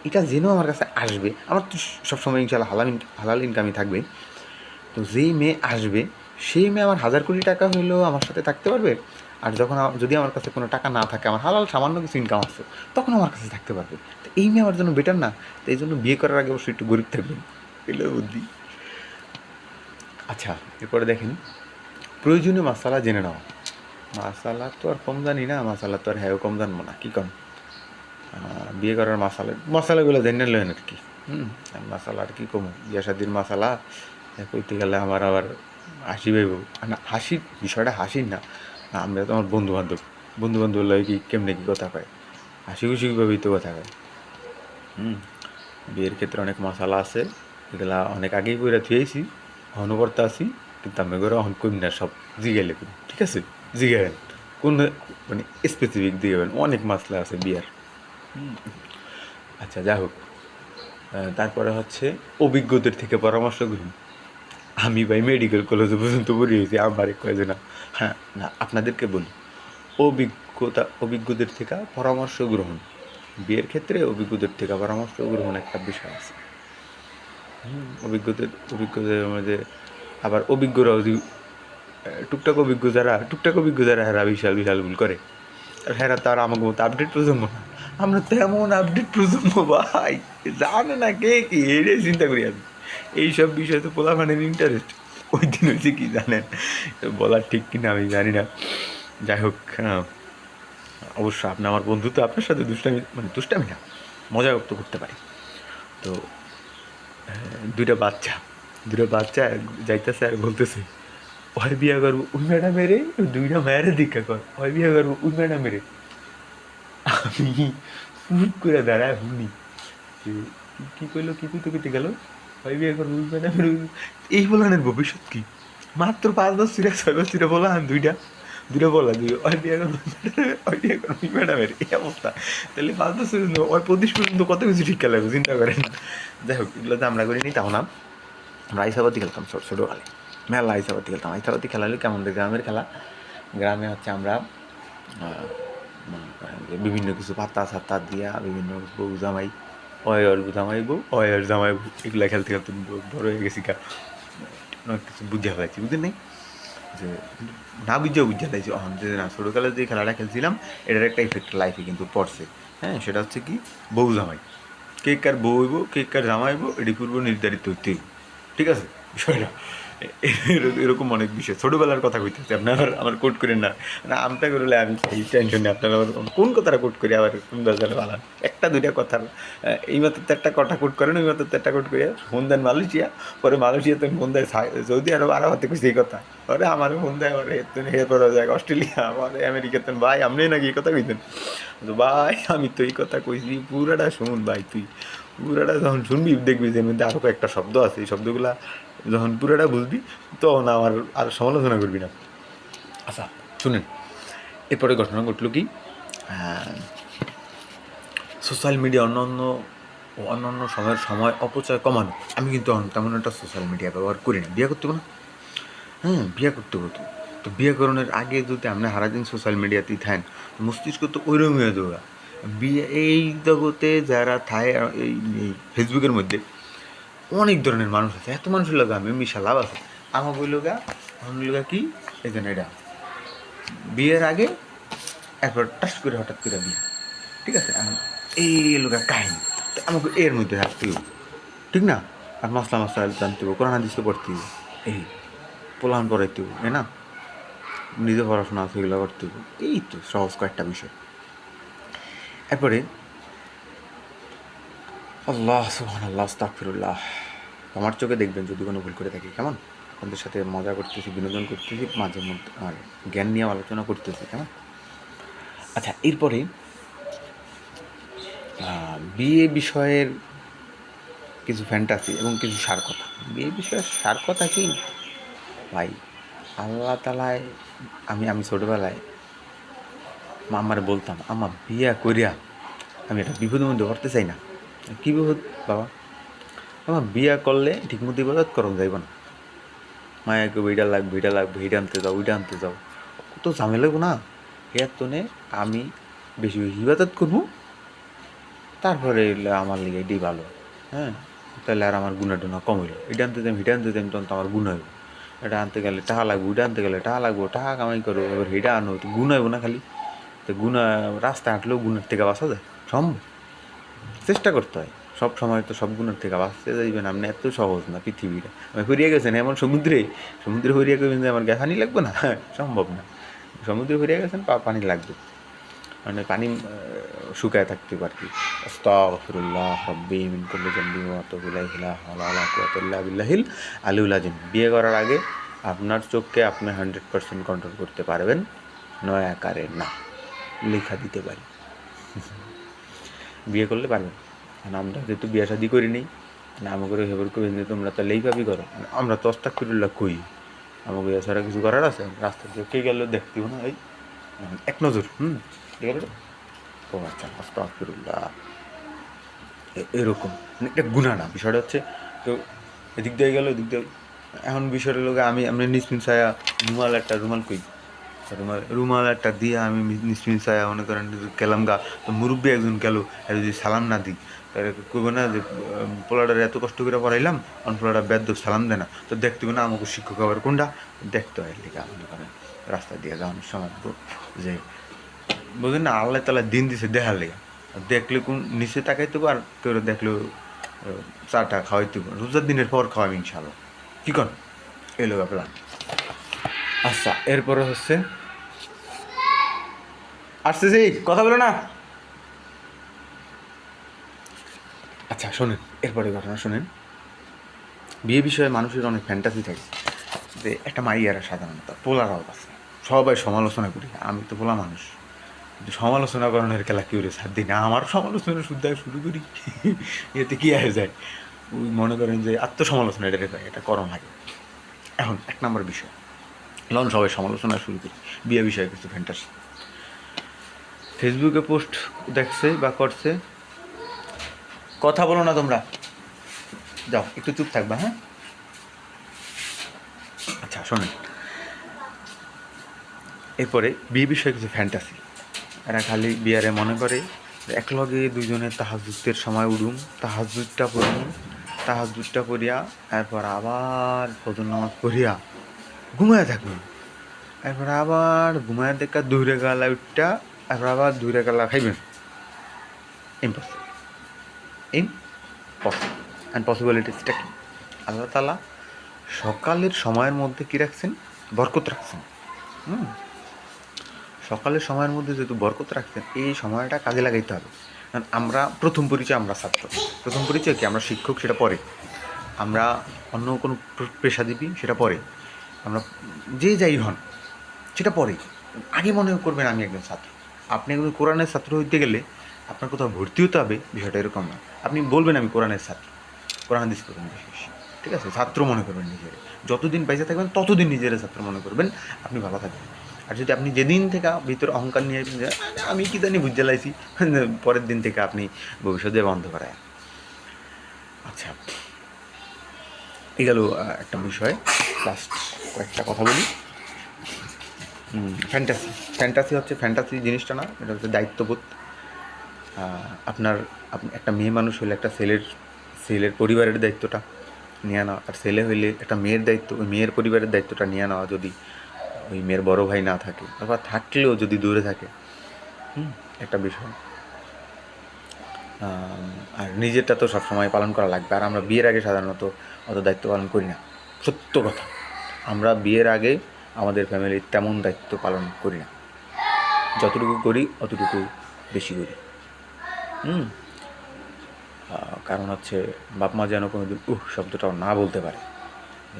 এটা যেন আমার কাছে আসবে, আমার তো সবসময় ইনশাল্লাহ হালাল ইনকামই থাকবে। তো যেই মেয়ে আসবে, সেই মেয়ে আমার 1,000 কোটি টাকা হলেও আমার সাথে থাকতে পারবে। আর যখন যদি আমার কাছে কোনো টাকা না থাকে, আমার হালাল সামান্য কিছু ইনকাম আছে, তখন আমার কাছে থাকতে পারবে। তো এই মেয়ে আমার জন্য বেটার না? তো এই জন্য বিয়ে করার আগে অবশ্যই একটু গরিব থাকবেন, এগুলো বুদ্ধি। আচ্ছা, এরপরে দেখেন, প্রয়োজনীয় মশালা জেনে নেওয়া। মশালা তো আর কম জানি না, মশালা তো আর হ্যাঁ কম জানবো না, কী কম বিয়ে করার মশালাগুলো জেনে নেন আর কি। মশালা আর কি কম, বিয়ে শাদির মশালা কইতে গেলে আমার আবার হাসি পাইব না, হাসির বিষয়টা হাসির না, আমরা তো আমার বন্ধু বান্ধব লাগে কি কেমনে কী কথা কয়, হাসি খুশিভাবেই তো কথা কয়। বিয়ের ক্ষেত্রে অনেক মশালা আছে, এগুলা অনেক আগেই বইরা থুয়েছি, এখনও করতে আসি, কিন্তু আমি করে এখন করি না, সব জিগাইলে করি, ঠিক আছে? জিগাবেন কোন মানে স্পেসিফিক জিগাবেন, অনেক মশলা আছে বিয়ার। আচ্ছা যাই হোক, তারপরে হচ্ছে অভিজ্ঞদের থেকে পরামর্শ গ্রহণ। আমি ভাই মেডিকেল কলেজে পর্যন্ত পড়িয়েছি, আমার কয়েছে না, হ্যাঁ না আপনাদেরকে বলি, অভিজ্ঞদের থেকে পরামর্শ গ্রহণ, বিয়ের ক্ষেত্রে অভিজ্ঞদের থেকে পরামর্শ গ্রহণ একটা বিষয় আছে। অভিজ্ঞদের মধ্যে আবার অভিজ্ঞরাও টুকটাক অভিজ্ঞ যারা হেরা বিশাল ভুল করে, আর হেরা তো আর আমাকে মতো আপডেট প্রজন্ম না, আমরা তেমন আপডেট প্রজন্ম ভাই, জানে না কে কি, এটাই চিন্তা করি আমি। এইসব বিষয়ে তো পোলাপানের ইন্টারেস্ট ওই দিন হয়েছে কি জানেন, বলার ঠিক কিনা আমি জানি না। যাই হোক, অবশ্য আপনি আমার বন্ধু, তো আপনার সাথে দুষ্টামি না, মজা ব্যক্ত করতে পারি। তো দুইটা বাচ্চা যাইতেছে আর বলতেছে, ওই বিয়া করবো ওই ম্যাডামেরে, দুইটা মায়ের দীক্ষা কর, ওই বিয়া করবো ওই ম্যাডামেরে। আমি চুপ করে দাঁড়ায় শুনি যে কী কইলো, কী কইতে গেল, ওই বিয়া করবো ওই ম্যাডামের, এই বলানের ভবিষ্যৎ কি? মাত্র 5 বছর 6 বছর বলা, দুইটা বলা, ওই বিয়া করবো ওই বিয়া করবো ওই ম্যাডামের, এই অবস্থা। তাহলে 5 বছর ওই 25 পর্যন্ত কত কিছু শিক্ষা লাগবে, চিন্তা করেন। যাই হোক, এগুলো তো আমরা করিনি, তাও না আমরা আইসাবাতি খেলতাম ছোটোকালে, মেলা আইসাবাতি খেলতাম। আইসাবাতি খেলা হলো কি আমাদের গ্রামের খেলা। গ্রামে হচ্ছে আমরা মনে করেন যে বিভিন্ন কিছু পাতা দিয়া বিভিন্ন বউ জামাই, অয়ের জামাই বউ, এগুলা খেলতে বড় হয়ে গেছি, অনেক কিছু বুঝিয়া ফেলাইছি, বুঝলেন নেই যে না বুঝিয়া ফেলাইছি অহন, যে না ছোটোকালে যে খেলাটা খেলছিলাম এটার একটা ইফেক্ট লাইফে কিন্তু পড়ছে। হ্যাঁ, সেটা হচ্ছে কি, বউ জামাই, কে কার বউ হইব, কে কার জামাই হইব, এটি পূর্ব নির্ধারিত হইতে হইব, ঠিক আছে বিষয়টা। এরকম অনেক বিষয় ছোটোবেলার কথা কইতেছি, আপনি আমার কোট করেন না, না আমটা করলে আমি এই টেনশন নেই, আপনার আবার কোন কথাটা কোট করি আবার কোন বাজারে বানান একটা দুইটা কথার এই মাত্র তো একটা কথা কোট করেন, ওই মাত্র তো একটা কোট করিয়া ফোন দেন মালয়েশিয়া, পরে মালয়েশিয়াতে ফোন দেয় সৌদি আরব, আরো হাতে খুশি এই কথা, পরে আমার ফোন দেয় আমার হে পড়া যায় অস্ট্রেলিয়া, আমার আমেরিকাতে, ভাই আপনি নাকি এই কথা কইতেন, ভাই আমি তো এই কথা কইছি পুরাটা শুন ভাই, তুই পুরাটা যখন শুনবি দেখবি যে মধ্যে আরও কয়েকটা শব্দ আছে, এই শব্দগুলা যখন পুরাটা বুঝবি তখন আমার আর সমালোচনা করবি না। আচ্ছা শুনেন, এরপরে ঘটনা ঘটলো কি, সোশ্যাল মিডিয়া অন্যান্য সময় অপচয় কমানো। আমি কিন্তু তেমন একটা সোশ্যাল মিডিয়া ব্যবহার করি না, বিয়ে করতে না, বিয়ে করতে হতো, তো বিয়ে করানোর আগে যদি আপনি সারাদিন সোশ্যাল মিডিয়াতেই থাকেন মস্তিষ্ক তো ওইরকম হয়ে যাবে। বিয়ে এই জগতে যারা থায় এই ফেসবুকের মধ্যে অনেক ধরনের মানুষ আছে, এত মানুষের লগা আমি মিশা লাভ আছে, আমাকে ওই লোকা কি এই জন্য এটা বিয়ের আগে একবার টাস করে হঠাৎ করে বিয়ে, ঠিক আছে, এই লোকা কাহিনী আমাকে এর মধ্যে থাকতে হবে, ঠিক না, আর মশলা জানতে হবে, কোরআন হাদিস পড়তে হবে, এই পোলান পড়াইতে হবে, তাই না, নিজে পড়াশোনা আছে এগুলো করতে হবে, এই তো সহজ কয়েকটা বিষয়। এরপরে আল্লাহ সুবহানাল্লাহ আস্তাগফিরুল্লাহ, আমার চোখে দেখবেন যদি কোনো ভুল করে থাকি, কেমন, আপনাদের সাথে মজা করতেছি, বিনোদন করতেছি, মাঝে মধ্যে আর জ্ঞান নিয়ে আলোচনা করতেছি, কেমন। আচ্ছা এরপরে বিয়ে বিষয়ের কিছু ফ্যান্টাসি এবং কিছু সার কথা। বিয়ে বিষয়ের সার কথা কি ভাই, আল্লাহ তালায় আমি ছোটোবেলায় আমার বলতাম আমার বিয়া করিয়া আমি একটা বিপদের মধ্যে পড়তে চাই না। কী বিপদ বাবা, আমার বিয়া করলে ঠিকমতো ইবাদত করন যাইব না, মায়াকে ওইটা লাগবে এইটা আনতে যাও ওইটা আনতে যাও, কত ঝামেলা লাগবো না, এর তোনে আমি বেশি বেশি ইবাদত করবো, তারপরে আমার লিগে এটাই ভালো, হ্যাঁ, তাহলে আর আমার গুণা টুনা কম হইল, এটা আনতে যাই হিটা আনতে যাই তখন তো আমার গুণ হইব, এটা আনতে গেলে টাকা লাগবে, ওইটা আনতে গেলে টাকা লাগবো, টাকা কামাই করবো, এবার হিটা আনো তো গুণ হইব না খালি, তো গুণা রাস্তায় হাঁটলেও গুণের থেকে বাঁচা যায়, সম্ভব, চেষ্টা করতে হয়, সব সময় তো সব গুণের থেকে বাঁচতে যাইবেন আপনি, এত সহজ না পৃথিবীটা, আমি হরিয়া গেছেন এমন সমুদ্রে হরিয়া গেছেন যে আমার পানি লাগবে না, সম্ভব না, সমুদ্রে হরিয়া গেছেন পানি লাগবে, মানে পানি শুকায় থাকতে পারি। আস্তাগফিরুল্লাহ রাব্বি মিন কুল্লি যামবি ওয়া আতুবু ইলাইহি লা হাওলা ওয়ালা কুওয়াতা ইল্লা বিল্লাহিল আলিয়্যিল আযীম। বিয়ে করার আগে আপনার চোখকে আপনি 100% কন্ট্রোল করতে পারবেন, নয় আকারে না, লেখা দিতে পারি, বিয়ে করলে পারবেন। কারণ আমরা যেহেতু বিয়ে শাদি করি নেই, না আমাকে হেবর করবেন যে তোমরা তো লেইভাবি করো, আমরা তো আস্তাগফিরুল্লাহ কই, আমাকে এছাড়া কিছু করার আছে, রাস্তা দিয়ে কে গেল দেখতেও না, এই এক নজর ঠিক আছে, ও আচ্ছা আস্তাগফিরুল্লাহ, এরকম মানে এটা গুণা না, বিষয়টা হচ্ছে তো এদিক দিয়ে গেল এদিক দিয়ে, এখন বিষয়টা লোক আমি নিসমিন ছায়া রুমাল কই, রুমাল একটা দিয়ে আমি নিসমিন ছায়া মনে করেন গেলাম গা, তো মুরব্বী একজন গেল, আর যদি সালাম না দিই তাহলে কইব না যে পোলাটার এত কষ্ট করে পড়াইলাম অন পোলাটা বেদ্য সালাম দেয় না, তো দেখতে না আমাকে শিক্ষক আবার কোনটা দেখতে হয়, লিখা মনে করেন রাস্তা দিয়ে যাওয়ানোর সময় যে বুঝলেন না, আল্লাহ তালা দিন দিছে দেখার লেগে, দেখলে কোন নিচে তাকাইতে আর কেউ দেখলেও চাটা খাওয়াইতে রোজার দিনের পর খাওয়াবো ইনশাল্লাহ, কি কর এই লোক প্ল্যান। আচ্ছা এরপরে হচ্ছে আসতেছি, কথা বলো না, আচ্ছা শোনেন, এরপরে ঘটনা শোনেন, বিয়ে বিষয়ে মানুষের অনেক ফ্যান্টাসি থাকে, যে একটা মাইয়ারা সাধারণত পোলারাও আছে, সবাই সমালোচনা করি, আমি তো পোলা মানুষ, সমালোচনা করানোর খেলা কেউ রে সাত দিন আমার সমালোচনা শুরু করি, এতে কী আসে যায়, ওই মনে করেন যে আত্মসমালোচনা এটা করণ লাগে। এখন এক নম্বর বিষয়, লন সবাই সমালোচনা শুরু করি, বিয়ে বিষয়ে কিছু ফ্যান্টাসি, ফেসবুকে পোস্ট দেখছে বা করছে, কথা বলো না তোমরা, যাও একটু চুপ থাকবা, হ্যাঁ, আচ্ছা শোনেন, এরপরে বিয়ে বিষয়ে কিছু ফ্যান্টাসি, এরা খালি বিয়ারে মনে করে একলগে দুজনে তাহাজ্জুদের সময় উঠুম, তাহাজ্জুদটা পড়িয়া এরপর আবার ফজর নামাজ পড়িয়া ঘুমায় থাকবেন, এরপর আবার ঘুমায় দেখা দূরে গালা উঠটা, এরপর আবার দূরে গালা খাইবেন, ইম্পসিবল অ্যান্ড পসিবিলিটিসটা কি, আল্লাহ তালা সকালের সময়ের মধ্যে কী রাখছেন? বরকত রাখছেন। সকালের সময়ের মধ্যে যেহেতু বরকত রাখছেন, এই সময়টা কাজে লাগাইতে হবে। কারণ আমরা প্রথম পরিচয় আমরা ছাত্র, প্রথম পরিচয় কি আমরা শিক্ষক, সেটা পরে। আমরা অন্য কোনো পেশাজীবী, সেটা পরে। আমরা যে যাই হন সেটা পরে। আগে মনে করবেন আমি একজন ছাত্র। আপনি একজন কোরআনের ছাত্র হইতে গেলে আপনার কোথাও ভর্তি হতে হবে, বিষয়টা এরকম না। আপনি বলবেন আমি কোরআনের ছাত্র, কোরআন হাদিস করবেন বেশি বেশি, ঠিক আছে? ছাত্র মনে করবেন নিজের, যতদিন বেঁচে থাকবেন ততদিন নিজের ছাত্র মনে করবেন, আপনি ভালো থাকবেন। আর যদি আপনি যেদিন থেকে ভিতরে অহংকার নিয়ে যে আমি কি জানি বুঝতে লাইছি, পরের দিন থেকে আপনি ভবিষ্যতে বন্ধ করায়। আচ্ছা, এই গেল একটা বিষয়। লাস্ট কয়েকটা কথা বলি। ফ্যান্টাসি, ফ্যান্টাসি হচ্ছে, ফ্যান্টাসি জিনিসটা না, এটা হচ্ছে দায়িত্ববোধ। আপনি একটা মেয়ে মানুষ হলে একটা ছেলের পরিবারের দায়িত্বটা নিয়ে নেওয়া, আর ছেলে হইলে একটা মেয়ের দায়িত্ব, ওই মেয়ের পরিবারের দায়িত্বটা নিয়ে নেওয়া, যদি ওই মেয়ের বড় ভাই না থাকে, অথবা থাকলেও যদি দূরে থাকে, একটা বিষয়। আর নিজেরটা তো সবসময় পালন করা লাগবে। আর আমরা বিয়ের আগে সাধারণত অত দায়িত্ব পালন করি না, সত্য কথা। আমরা বিয়ের আগে আমাদের ফ্যামিলির তেমন দায়িত্ব পালন করি না, যতটুকু করি অতটুকু বেশি করি। কারণ হচ্ছে বাপ মা যেন কোনো দিন শব্দটাও না বলতে পারে,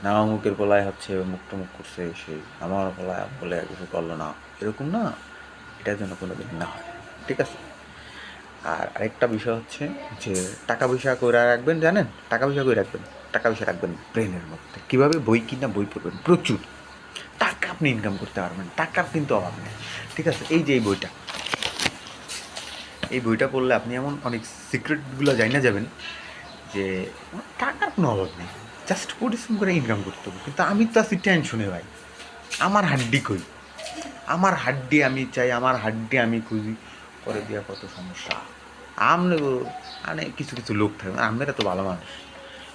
না অমুকের গলায় হচ্ছে মুখ টুমুক করছে, সে আমার গলায় বলে কিছু করলো না, এরকম না, এটা যেন কোনো দিন না হয়, ঠিক আছে? আর আরেকটা বিষয় হচ্ছে যে টাকা পয়সা করে রাখবেন, জানেন? টাকা পয়সা করে রাখবেন, টাকা পয়সা রাখবেন ব্রেনের মধ্যে। কীভাবে? বই কিনা বই পড়বেন প্রচুর, টাকা আপনি ইনকাম করতে পারবেন, টাকার কিন্তু অভাব নেই, ঠিক আছে? এই যে এই বইটা পড়লে আপনি এমন অনেক সিক্রেটগুলো জানা যাবেন যে টাকার কোনো অভাব নেই, জাস্ট পরিশ্রম করে ইনকাম করতে হবে। কিন্তু আমি তো আছি টেনশনে ভাই, আমার হাড্ডি কই, আমার হাড্ডি আমি চাই, আমার হাড্ডি আমি খুঁজি, করে দেওয়া কত সমস্যা। আমরা মানে কিছু কিছু লোক থাকে, আমরা তো ভালো মানুষ,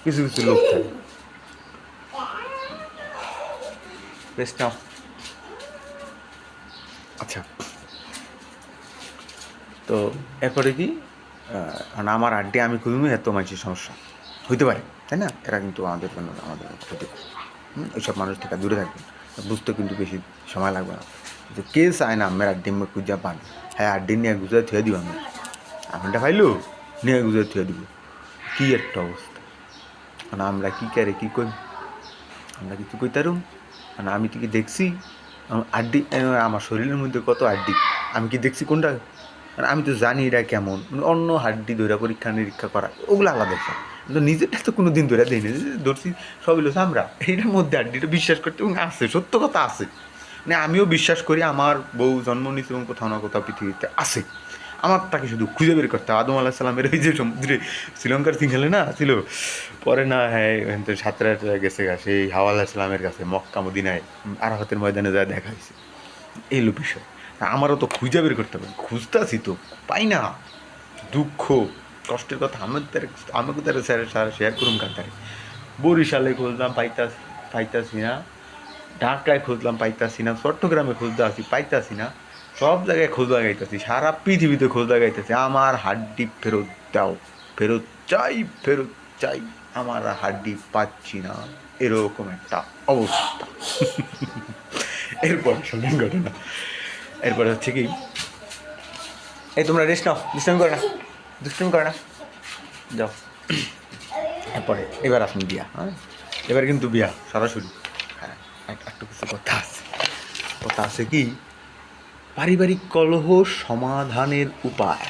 কিছু কিছু লোক থাকে। বেশ নাও। আচ্ছা, তো এরপরে কি, আমার হাড্ডি আমি খুঁজবো, এত মানুষের সমস্যা হইতে পারে, তাই না? এরা কিন্তু আমাদের জন্য, আমাদের ক্ষতি করে। এইসব মানুষ থেকে দূরে থাকবেন, বুঝতে কিন্তু বেশি সময় লাগবে না। যে কে চায় না আমার আড্ডি আমি খুঁজা পান, হ্যাঁ আড্ডি নিয়ে গুজরাট থুয়ে দিব, আমরা ফাইলু নিয়ে গুজরাট থুয়ে দিব। কী একটা অবস্থা, মানে আমরা কী করে কী করি, আমরা কিছু কইতারুম। মানে আমি তো কি দেখছি আড্ডি, আমার শরীরের মধ্যে কত আড্ডি, আমি কি দেখছি কোনটা? মানে আমি তো জানি এটা কেমন, অন্য হাড্ডি ধরে পরীক্ষা নিরীক্ষা করা ওগুলো আলাদা বিষয়, কিন্তু নিজেরটা তো কোনো দিন ধরে দেয়নি, ধরছি সব হলো আমরা এইটার মধ্যে হাড্ডিটা বিশ্বাস করতে, এবং আছে, সত্য কথা আছে। মানে আমিও বিশ্বাস করি আমার বউ জন্ম নিচ্ছে এবং কোথাও না কোথাও পৃথিবীতে আছে, আমার তাকে শুধু খুঁজে বের করতে। আদম আলাহ সাল্লামের ওই যে সমুদ্রে শ্রীলঙ্কার সিংহালে না ছিল, পরে না হ্যাঁ সাঁতরা গেছে গা, সেই হাওয়া আলাহ সাল্লামের কাছে মক্কা মদিনায় আরাফাতের ময়দানে যা দেখা হয়েছে, এই লো বিষয়। আমারও তো খুঁজে বের করতে হবে, খুঁজতেছি তো পাই না, দুঃখ কষ্টের কথা আমাকে তারা শেয়ার করুন কাতারে। বরিশালে খুঁজলাম পাইতাছি না, ঢাকায় খুঁজলাম পাইতাছি না, চট্টগ্রামে খুঁজতে আসি পাইতাছি না, সব জায়গায় খোঁজ লাগাইতেছি, সারা পৃথিবীতে খোঁজ লাগাইতেছি, আমার হাড্ডি ফেরত দাও, ফেরত চাই, ফেরত চাই, আমার হাড্ডি পাচ্ছি না, এরকম একটা অবস্থা। এরপর শোনেন ঘটনা, এরপরে হচ্ছে কি, এই তোমরা রেস্ট নাও, দুষ্টামি করে না, যাও। এরপরে এবার আসুন বিয়া, হ্যাঁ এবার কিন্তু বিয়া সরাসরি। হ্যাঁ একটু কিছু কথা আছে কি, পারিবারিক কলহ সমাধানের উপায়,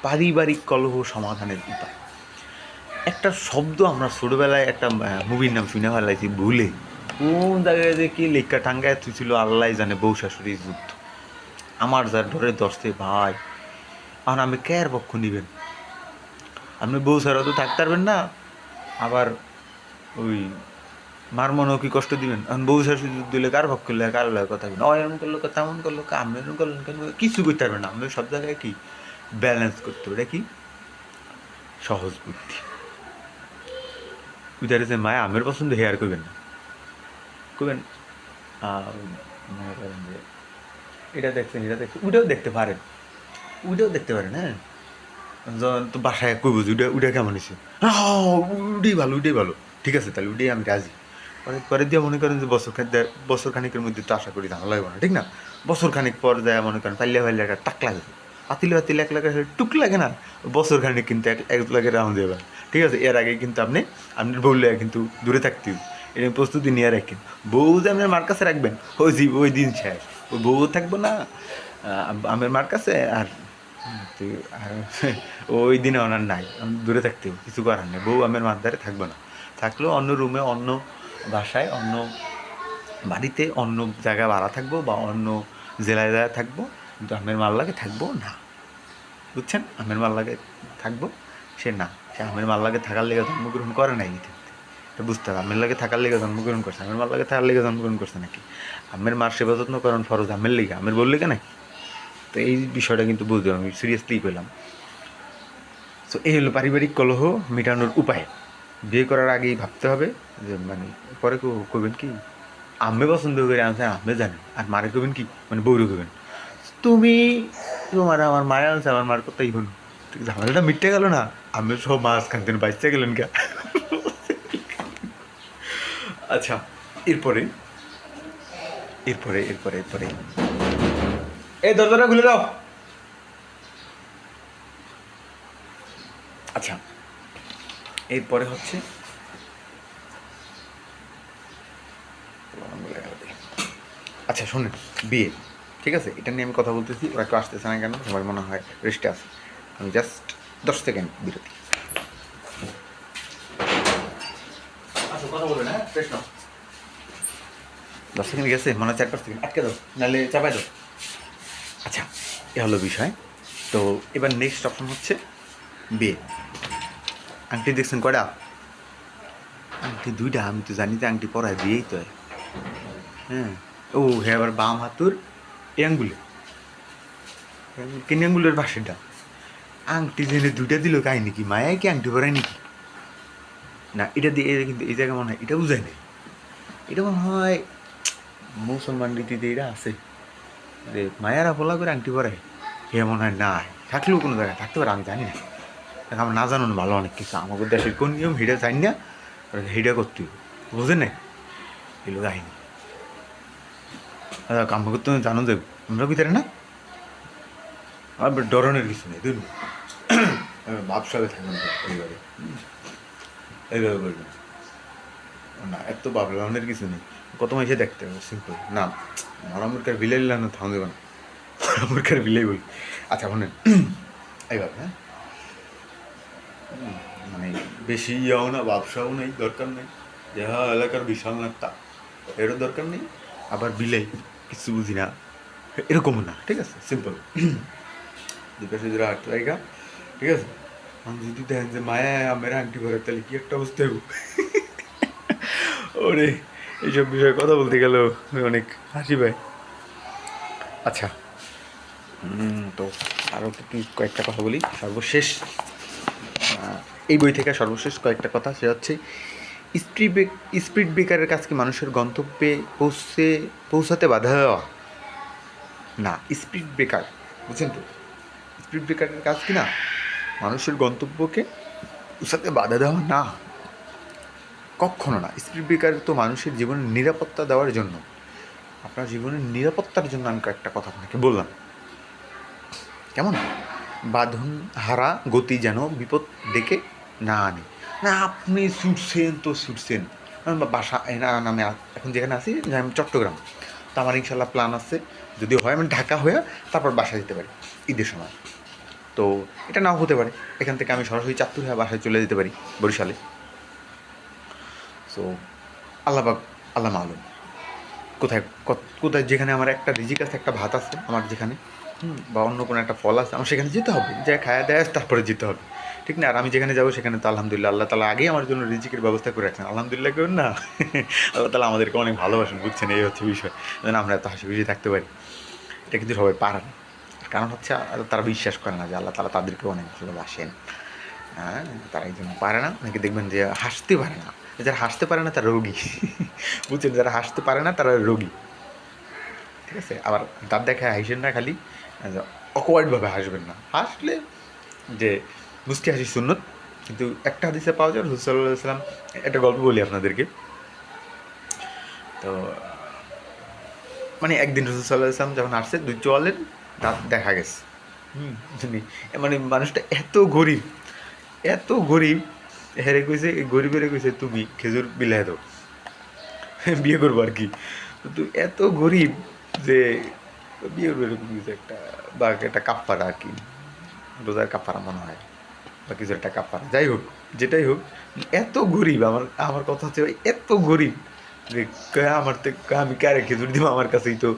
পারিবারিক কলহ সমাধানের উপায়। একটা শব্দ আমরা ছোটোবেলায় একটা মুভির নাম শুনে ফেলাইছি ভুলে, কোন জায়গায় যে কি লেখা টাঙ্গায় ছিল আল্লাহ জানে, বউ শাশুড়ির যুদ্ধ। আমার যার ধরে দশে ভাই, এখন আমি কার পক্ষ নিবেন? আপনি বউ ছাড়া তো থাকতে পারবেন না, আবার ওই মার মনেও কি কষ্ট দিবেন? এখন বউ শাশুড়ি যুদ্ধ দিলে কার পক্ষ করলে কার লাগে কথা বলবেন? এমন করলো তেমন করলো, আমি এমন করলেন কেন, কিছু করতে পারবেন না। আমাদের সব জায়গায় কি ব্যালেন্স করতে হবে, এটা কি সহজ বুদ্ধি। উদারে যে মায়া আমের পছন্দ হেয়ার করবেন না, করবেন মনে করেন যে এটা দেখছেন, ওটাও দেখতে পারেন, হ্যাঁ। যখন তো বাসায় কই বুঝি ওটা কেমন হয়েছে, উডেই ভালো, ঠিক আছে তাহলে উডেই আমি রাজি। পরে পরে দিয়ে মনে করেন যে বছর খানিকের মধ্যে তো আশা করি ঝামেলা লাগবে না, ঠিক না? বছর খানিক পর যায় মনে করেন পাইলে পাইলে একটা টাক লাগে, পাতিলে এক লাগে টুক লাগে না, বছর খানিক কিন্তু এক লাগে রাউন্ড যাবে, ঠিক আছে? এর আগে কিন্তু আপনি বললে কিন্তু দূরে থাকতে হবে, এটা প্রস্তুতি নিয়ে রাখেন। বউ যে আপনার মার কাছে রাখবেন ওই দিন শেষ, ওই বউ থাকবো না আমার মার কাছে, আর আর ওই দিনে ওনার নাই, দূরে থাকতে হবে, কিছু করার নেই। বউ আমার মার ধারে থাকবো না, থাকলেও অন্য রুমে, অন্য বাসায়, অন্য বাড়িতে, অন্য জায়গায় ভাড়া থাকবো বা অন্য জেলায় থাকবো, কিন্তু আমের মাল্লাকে থাকবো না, বুঝছেন? আমের মাল্লাকে থাকবো সে আমের মাল্লাকে থাকার লেগে জন্মগ্রহণ করে নাই এটা বুঝতে হবে। আমের লাগে থাকার লেগে জন্মগ্রহণ করছে, আমের মার লাগে থাকার লেগে জন্মগ্রহণ করছে নাকি? আমের মার সেবা যত্ন করেন ফরজ আমের লেগে, আমের বললে কেন নাকি? তো এই বিষয়টা কিন্তু বুঝতে হবে, আমি সিরিয়াসলি পেলাম। তো এই হলো পারিবারিক কলহ মেটানোর উপায়। বিয়ে করার আগেই ভাবতে হবে যে মানে পরে করবেন কি, আম্মে পছন্দ করে আনছে আম্মে জানেন, আর মারে করবেন কি মানে বউরে করবেন তুমি, তোমার আমার মায়া আনছে আমার মার কথাই হলো, ঝামেলাটা মিটতে গেল না? আমি সব মাছ খান তিনি বাঁচতে গেলেন কে? আচ্ছা, এরপরে এরপরে এরপরে এরপরে এই দরজাটা খুলে দাও। আচ্ছা, এরপরে হচ্ছে আচ্ছা শোনেন, বিয়ে, ঠিক আছে? এটা নিয়ে আমি কথা বলতেছি, ওরা কেউ আসতেছে না কেন, সবাই মনে হয় রেস্টে আছে। আমি জাস্ট 10 সেকেন্ড বিরতি। আচ্ছা কথা বলবেন, হ্যাঁ ফ্রেশ নাও। 10 সেকেন্ড গেছে, মনে হয় 4-5 সেকেন্ড আটকে দাও, নাহলে চাপাই দাও। আচ্ছা, এ হলো বিষয়। তো এবার নেক্সট অপশন হচ্ছে বিয়ে। আংটি দেখছেন কয়টা? আংটি 2টা। আমি তো জানি যে আংটি পরায় বিয়েই তো হয়। হ্যাঁ, ও হ্যাঁ, আবার বাম হাতুর এই আঙ্গুলে, কেন আঙ্গুলের পাশেটা আংটি জেনে 2টা দিল, কাহিনি কি? মায়ায় কি আংটি পরায় নাকি? না, এটা দিয়ে কিন্তু এই জায়গায় মনে হয় এটা বুঝায় না, এটা মনে হয় মুসলমান রীতিতে এটা আছে যে মায়ারা বলা করে আংটি পরায়, হে মনে হয় না, থাকলেও কোনো জায়গায় থাকতে পারে, আমি জানি না। আমার না জানুন ভালো অনেক কিছু, আমাদের দেশের কোন নিয়ম হেটা জানি না, হেটা করতে বুঝেন না, এগুলো কাহিনি আমাকে তো জানো যে আমরা ভিতরে না, আর ডরনের কিছু নেই, দেখুন ভাবসাবে থাকবেন এইভাবে, এইভাবে করবেন না, এত ভাবলামের কিছু নেই। কত মাসে দেখতে হবে সিম্পল না, মারামুরকার বিলাই না থাম দেবে না, মারামুরকার বিলাই বলি। আচ্ছা শোনেন, এইভাবে, হ্যাঁ মানে বেশি ইয়াও না, ব্যবসাও নেই, দরকার নেই, যে হ্যাঁ এলাকার বিশাল নেতা এরও দরকার নেই, আবার বিলাই কিছু বুঝি না এরকমও না, ঠিক আছে? সিম্পল দুপাশে যদি হাঁটতে জায়গা, ঠিক আছে? আমি যদি দেখেন যে মায়া আমের আংটি ভরে, তাহলে কি একটা অবস্থা হইব ওরে, এইসব বিষয়ে কথা বলতে গেলেও অনেক হাসি পায়। আচ্ছা, তো আরও কি কয়েকটা কথা বলি, সর্বশেষ এই বই থেকে সর্বশেষ কয়েকটা কথা, সে হচ্ছে স্পিড ব্রেকারের কাজ কি মানুষের গন্তব্যে পৌঁছাতে বাধা দেওয়া না। স্পিড ব্রেকার বুঝছেন তো, স্পিড ব্রেকারের কাজ কি না মানুষের গন্তব্যকে পৌঁছাতে বাধা দেওয়া না, কখনো না। স্পিড ব্রেকার তো মানুষের জীবনের নিরাপত্তা দেওয়ার জন্য, আপনার জীবনের নিরাপত্তার জন্য আমি কয়েকটা কথা আপনাকে বললাম, কেমন? বাঁধন হারা গতি যেন বিপদ ডেকে না আনে। না আপনি ছুটছেন বাসা না, আমি এখন যেখানে আছি, আমি চট্টগ্রাম, তো আমার ইনশাল্লাহ প্ল্যান আছে, যদি হয় আমি ঢাকা হয়ে তারপর বাসা যেতে পারি ঈদের সময়। তো এটা নাও হতে পারে, এখান থেকে আমি সরাসরি চাঁদপুর হয়ে বাসায় চলে যেতে পারি বরিশালে। সো আল্লাহ মালুম কোথায় কোথায়, যেখানে আমার একটা রিজিক আছে, একটা ভাত আছে আমার যেখানে, বা অন্য কোনো একটা ফল আছে, আমার সেখানে যেতে হবে, যা খায়া দেয় তারপরে যেতে হবে, ঠিক না? আর আমি যেখানে যাবো সেখানে তো আলহামদুলিল্লাহ আল্লাহ তালা আগেই আমার জন্য রিজিকের ব্যবস্থা করে রাখছেন, আলহামদুলিল্লাহ করুন না আল্লাহ তালা আমাদেরকে অনেক ভালোবাসেন, বুঝছেন? এই হচ্ছে বিষয়, যেন আমরা এত হাসি খুশি থাকতে পারি। এটা কিন্তু সবাই পারে না, কারণ হচ্ছে তারা বিশ্বাস করে না যে আল্লাহ তালা তাদেরকেও অনেক ভালোবাসেন। হ্যাঁ, তারা এই জন্য পারে না, অনেকে দেখবেন যে হাসতে পারে না, যারা হাসতে পারে না তারা রোগী বুঝছেন? যারা হাসতে পারে না তারা রোগী, ঠিক আছে? আবার দাঁত দেখায় হাসেন না, খালি অকওয়ার্ডভাবে হাসবেন না, হাসলে যে মুস্কি হাসি সুন্নত, কিন্তু একটা হাদিসে পাওয়া যায় রাসূল সাল্লাল্লাহু আলাইহি ওয়াসাল্লাম, একটা গল্প বলি আপনাদেরকে। তো মানে একদিন রসুল সাল্লাহ ইসলাম যখন আসছে দুই চোয়ালের দাঁত দেখা গেছে। জানি মানে মানুষটা এত গরিব হেরে কইছে, গরিবের কইছে তুমি খেজুর বিলাই দাও, বিয়ে করবো আর কি। তো তুই এত গরিব যে বিয়ে করবো এরকম কিছু একটা, বা একটা কাপ্পারা আর কি, রোজার কাপ্পারা মনে হয়, বা কিছু একটা কাপ্পারা, যাই হোক যেটাই হোক, এত গরিব। আমার আমার কথা হচ্ছে ভাই এত গরিব যে আমার তো আমি কারে খেজুর দিব, আমার কাছেই তো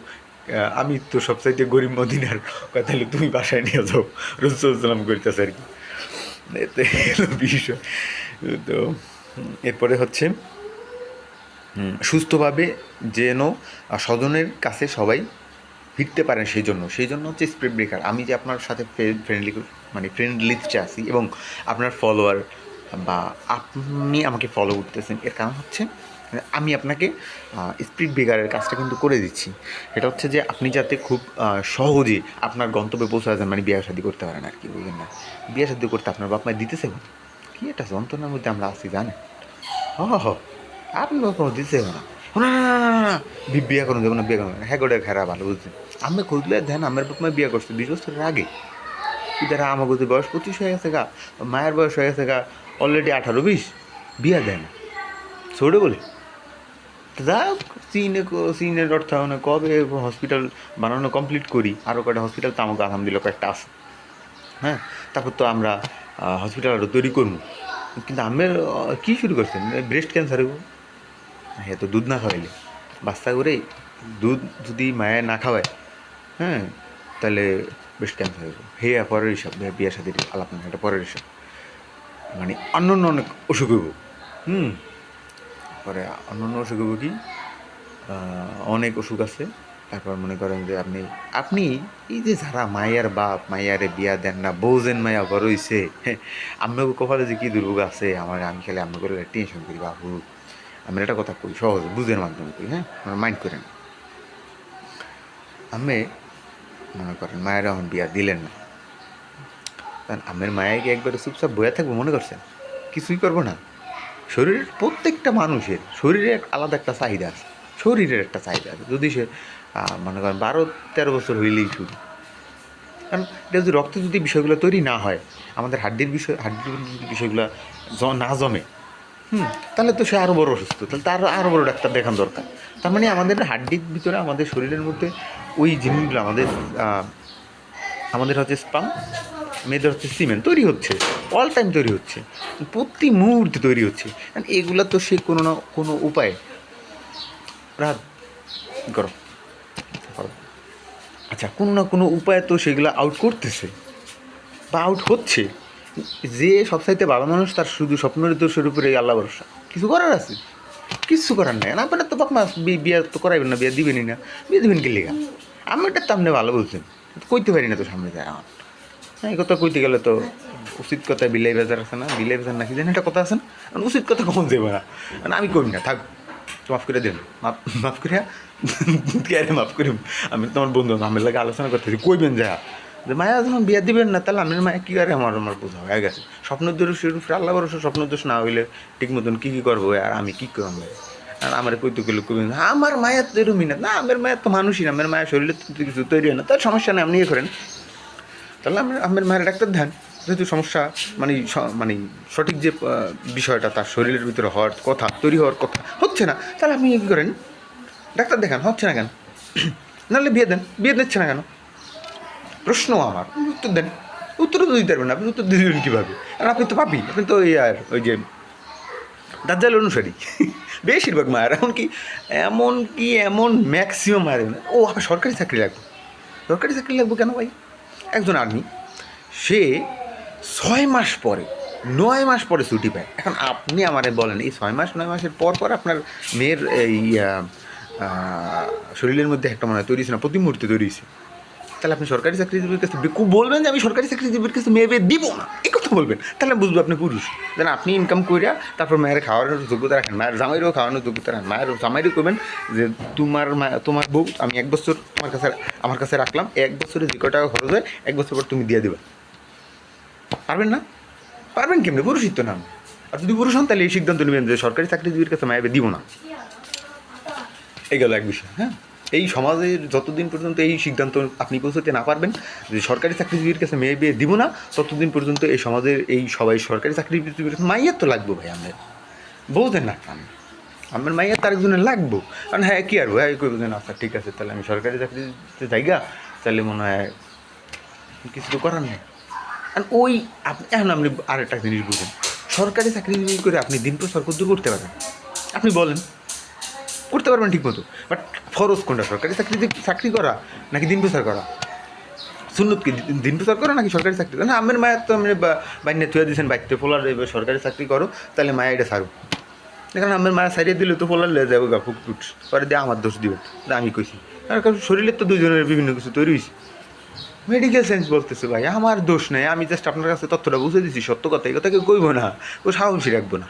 আমি তো সবচাইতে গরিব মদিনার, তাহলে তুমি বাসায় নিয়ে যাও, রসুলাম করতেছে আর কি। এতে বিষয়। তো এরপরে হচ্ছে সুস্থভাবে যেন স্বজনের কাছে সবাই ফিরতে পারেন, সেই জন্য হচ্ছে স্পিড ব্রেকার। আমি যে আপনার সাথে ফ্রেন্ড লিস্টে আছি এবং আপনার ফলোয়ার বা আপনি আমাকে ফলো করতেছেন, এর কারণ হচ্ছে আমি আপনাকে স্পিড ব্রেকারের কাজটা কিন্তু করে দিচ্ছি। এটা হচ্ছে যে আপনি যাতে খুব সহজে আপনার গন্তব্যে পৌঁছা যান, মানে বিয়ে শাদী করতে পারেন আর কি, বুঝলেন না? বিয়ে শাদী করতে আপনার বাপ মায় দিতেছে কি একটা যন্ত্রণার মধ্যে আমরা আছি জানেন। আপনি কোনো দিতে না, না বিয়ে করুন যাবো না, বিয়ে করুন, হ্যাঁ গোটা খেরা ভালো বুঝছেন। আমি খুঁজলে ধ্যান আমার বাপ মায় বিয়ে করছে 20 বছরের আগে, ইদারা আমার বুঝতে বয়স 25 হয়ে গেছে গা, মায়ের বয়স হয়ে গেছে গা অলরেডি 18-20, বিয়ে দেয় না ছোটো বলে। যা চীনের অর্থ মানে কবে হসপিটাল বানানো কমপ্লিট করি, আরও কয়েকটা হসপিটাল তো আমাকে আলহামদুলিল্লাহ কয়েকটা আছে, হ্যাঁ। তারপর তো আমরা হসপিটাল আরও তৈরি করবো। কিন্তু আমের কী শুরু করছেন, ব্রেস্ট ক্যান্সার হইব। হ্যাঁ, তো দুধ না খাওয়াইলে বাচ্চা করে দুধ যদি মায়ের না খাওয়ায়, হ্যাঁ, তাহলে ব্রেস্ট ক্যান্সার হইব। হে পরের হিসাব, বিয়ের সাথে আলাপ না, এটা পরের হিসাব, মানে অন্য অনেক অসুখ হইব। পরে অন্য অসুখ হইব কি, অনেক অসুখ আছে। তারপর মনে করেন যে আপনি এই যে যারা মায়ের বাপ মায়েরে বিয়া দেন না, বউজেন মায়া বড় হইছে, আপনাকে কপালে যে কী দুর্ভোগ আছে, আমি খেলে আমি করে টেনশন করি বাবু। আমি একটা কথা কই সহজে বুঝের মাধ্যমে কই, হ্যাঁ, আপনারা মাইন্ড করেন। আমি মনে করেন মায়ের এখন বিয়া দিলেন না, কারণ আমের মায়াকে একবারে চুপচাপ বয়া থাকবো মনে করছেন, কিছুই করবো না? শরীরের প্রত্যেকটা মানুষের শরীরে আলাদা একটা চাহিদা আছে, শরীরের একটা চাহিদা আছে। যদি সে মনে করেন 12-13 বছর হইলেই শুরু, কারণ এটা যদি রক্তে যদি বিষয়গুলো তৈরি না হয়, আমাদের হাড্ডির যদি বিষয়গুলো না জমে, তাহলে তো সে আরও বড় অসুস্থ, তাহলে তার আরও বড় ডাক্তার দেখান দরকার। তার মানে আমাদের হাড্ডির ভিতরে আমাদের শরীরের মধ্যে ওই জিনিসগুলো আমাদের হচ্ছে স্পাম, মেয়েদের হচ্ছে সিমেন্ট তৈরি হচ্ছে, অল টাইম তৈরি হচ্ছে, প্রতি মুহূর্তে তৈরি হচ্ছে। কারণ এগুলো তো সে কোনো না কোনো উপায়ে রাত করো, আচ্ছা, কোনো না কোনো উপায়ে তো সেগুলো আউট করতেছে বা আউট হচ্ছে। যে সবসাইতে ভালো মানুষ, তার শুধু স্বপ্নের দোষের উপরে আল্লাহ ভরসা, কিছু করার আছে? কিচ্ছু করার নাই। আপনারা তো বাপ মা বিয়ে তো করাইবেন না, বিয়ে দিবেনই না, বিয়ে দিবেন কি লেগা? আমি এটা তো আপনি ভালো বলছেন, কইতে পারি না তো সামনে যায় আমার। হ্যাঁ, এই কথা কইতে গেলে তো উচিত কথা বিলাই বাজার আছে না, বিলাই বাজার নাকি জানি একটা কথা আছে না, উচিত কথা কখন যাবে না, আমি করি না, থাক মাফ করে দেন, মাফ করিয়া কে মাফ করি। আমি তোমার বন্ধু, আমার লাগে আলোচনা করতেছি, কইবেন যা যে মায়া যখন বিয়া দিবেন না, তাহলে আমার মায়া কী করে আমার বোঝা হয়ে গেছে। স্বপ্নের দোষ আল্লাহ ভরসা, স্বপ্নের দোষ না হইলে ঠিক মতন কী করবো, আর আমি কী করবো? আর আমার কইতে গেলে কইবেন আমার মায়ের তো এরমই না, আমার মায়ের তো মানুষই না, আমার মায়ের শরীরে তো কিছু তৈরি হয় না, তার সমস্যা নেই, আপনি ইয়ে করেন। তাহলে আমার মায়ের ডাক্তার ধ্যান, যেহেতু সমস্যা মানে সঠিক যে বিষয়টা তার শরীরের ভিতরে হওয়ার কথা, তৈরি হওয়ার কথা হচ্ছে না, তাহলে আপনি কী করেন, ডাক্তার দেখান, হচ্ছে না কেন? নাহলে বিয়ে দেন, বিয়ে দিচ্ছে না কেন? প্রশ্ন আমার, উত্তর দেন। উত্তর তো দিতে পারবেন না, আপনি উত্তর দিয়ে দেবেন কীভাবে? আর আপনি তো পাবি, আপনি তো ওই যে দাজ্জাল অনুসারী বেশিরভাগ মায়ের, এমন ম্যাক্সিমাম মায়ের ও সরকারি চাকরি লাগবে। সরকারি চাকরি লাগবে কেন ভাই? একজন আর্মি, সে 6 মাস পরে 9 মাস পরে ছুটি পায়। এখন আপনি আমারে বলেন, এই 6 মাস 9 মাসের পর আপনার মেয়ের এই শরীরের মধ্যে একটা মনে হয় তৈরি হয়েছে না, প্রতি মুহূর্তে তৈরি হয়েছে, তাহলে আপনি সরকারি চাকরিজীবীর কাছে বলবেন যে আমি সরকারি চাকরিজীবীর কাছে মেয়ে দিব না, এই কথা বলবেন, তাহলে বুঝবো আপনি পুরুষ। যেন আপনি ইনকাম করিয়া তারপর মায়ের খাওয়ানোর যোগ্যতা রাখেন, মায়ের জামাইরও খাওয়ানোর যোগ্যতা রাখেন, মায়ের জামাইরও করবেন যে তোমার বউ আমি 1 বছর আমার কাছে রাখলাম, 1 বছরে যে কয় টাকা খরচ হয় 1 বছর পর তুমি দিয়ে দেবে। পারবেন না? পারবেন কেমনি? পুরুষিত্ব নাম। আর যদি পুরুষ হন তাহলে এই সিদ্ধান্ত নেবেন যে সরকারি চাকরিজীবীর কাছে মায়ের দিব না। এই গেল এক বিষয়। হ্যাঁ, এই সমাজের যতদিন পর্যন্ত এই সিদ্ধান্ত আপনি পৌঁছতে না পারবেন যে সরকারি চাকরিজীবীর কাছে মেয়ে বিয়ে দিব না, ততদিন পর্যন্ত এই সমাজের এই সবাই সরকারি চাকরিজীবীর কাছে মাইয়ার তো লাগবো ভাই। আমরা বলতেন না কান আমার মাইয়ার তার একজনের লাগবো। কারণ হ্যাঁ কী আর হ্যাঁ করবো যে আচ্ছা ঠিক আছে, তাহলে আমি সরকারি চাকরিতে জায়গা, তাহলে মনে হয় কিছু তো করার নেই। আর ওই আপনি এখন আপনি আরেকটা জিনিস বুঝেন, সরকারি চাকরিজীবী করে আপনি দিন প্রচার করতে পারবেন, আপনি বলেন করতে পারবেন ঠিক মতো। বাট ফরজ কোনটা, সরকারি চাকরি করা নাকি দিন প্রচার করা? সুন্নত কি দিন প্রচার করো নাকি সরকারি চাকরি? না আমার মায়ের তো আপনি বাইনে থুয়ে দিয়েছেন, বাইকতে ফোলার সরকারি চাকরি করো, তাহলে মায়া এটা ছাড়ো। কারণ আমার মায়া সারিয়ে দিলে তো ফোলার লেগে যাবো গা ফুক টুট পরে দিয়ে আমার দোষ দিবে, আমি কইছি। কারণ শরীরের তো দুজনের বিভিন্ন কিছু তৈরি হয়েছে। মেডিকেল সায়েন্স বলতেছে ভাই, আমার দোষ নেই, আমি জাস্ট আপনার কাছে তথ্যটা বুঝে দিচ্ছি, সত্য কথা, এই কথা কেউ কইবো না, ও সাহসী রাখবো না।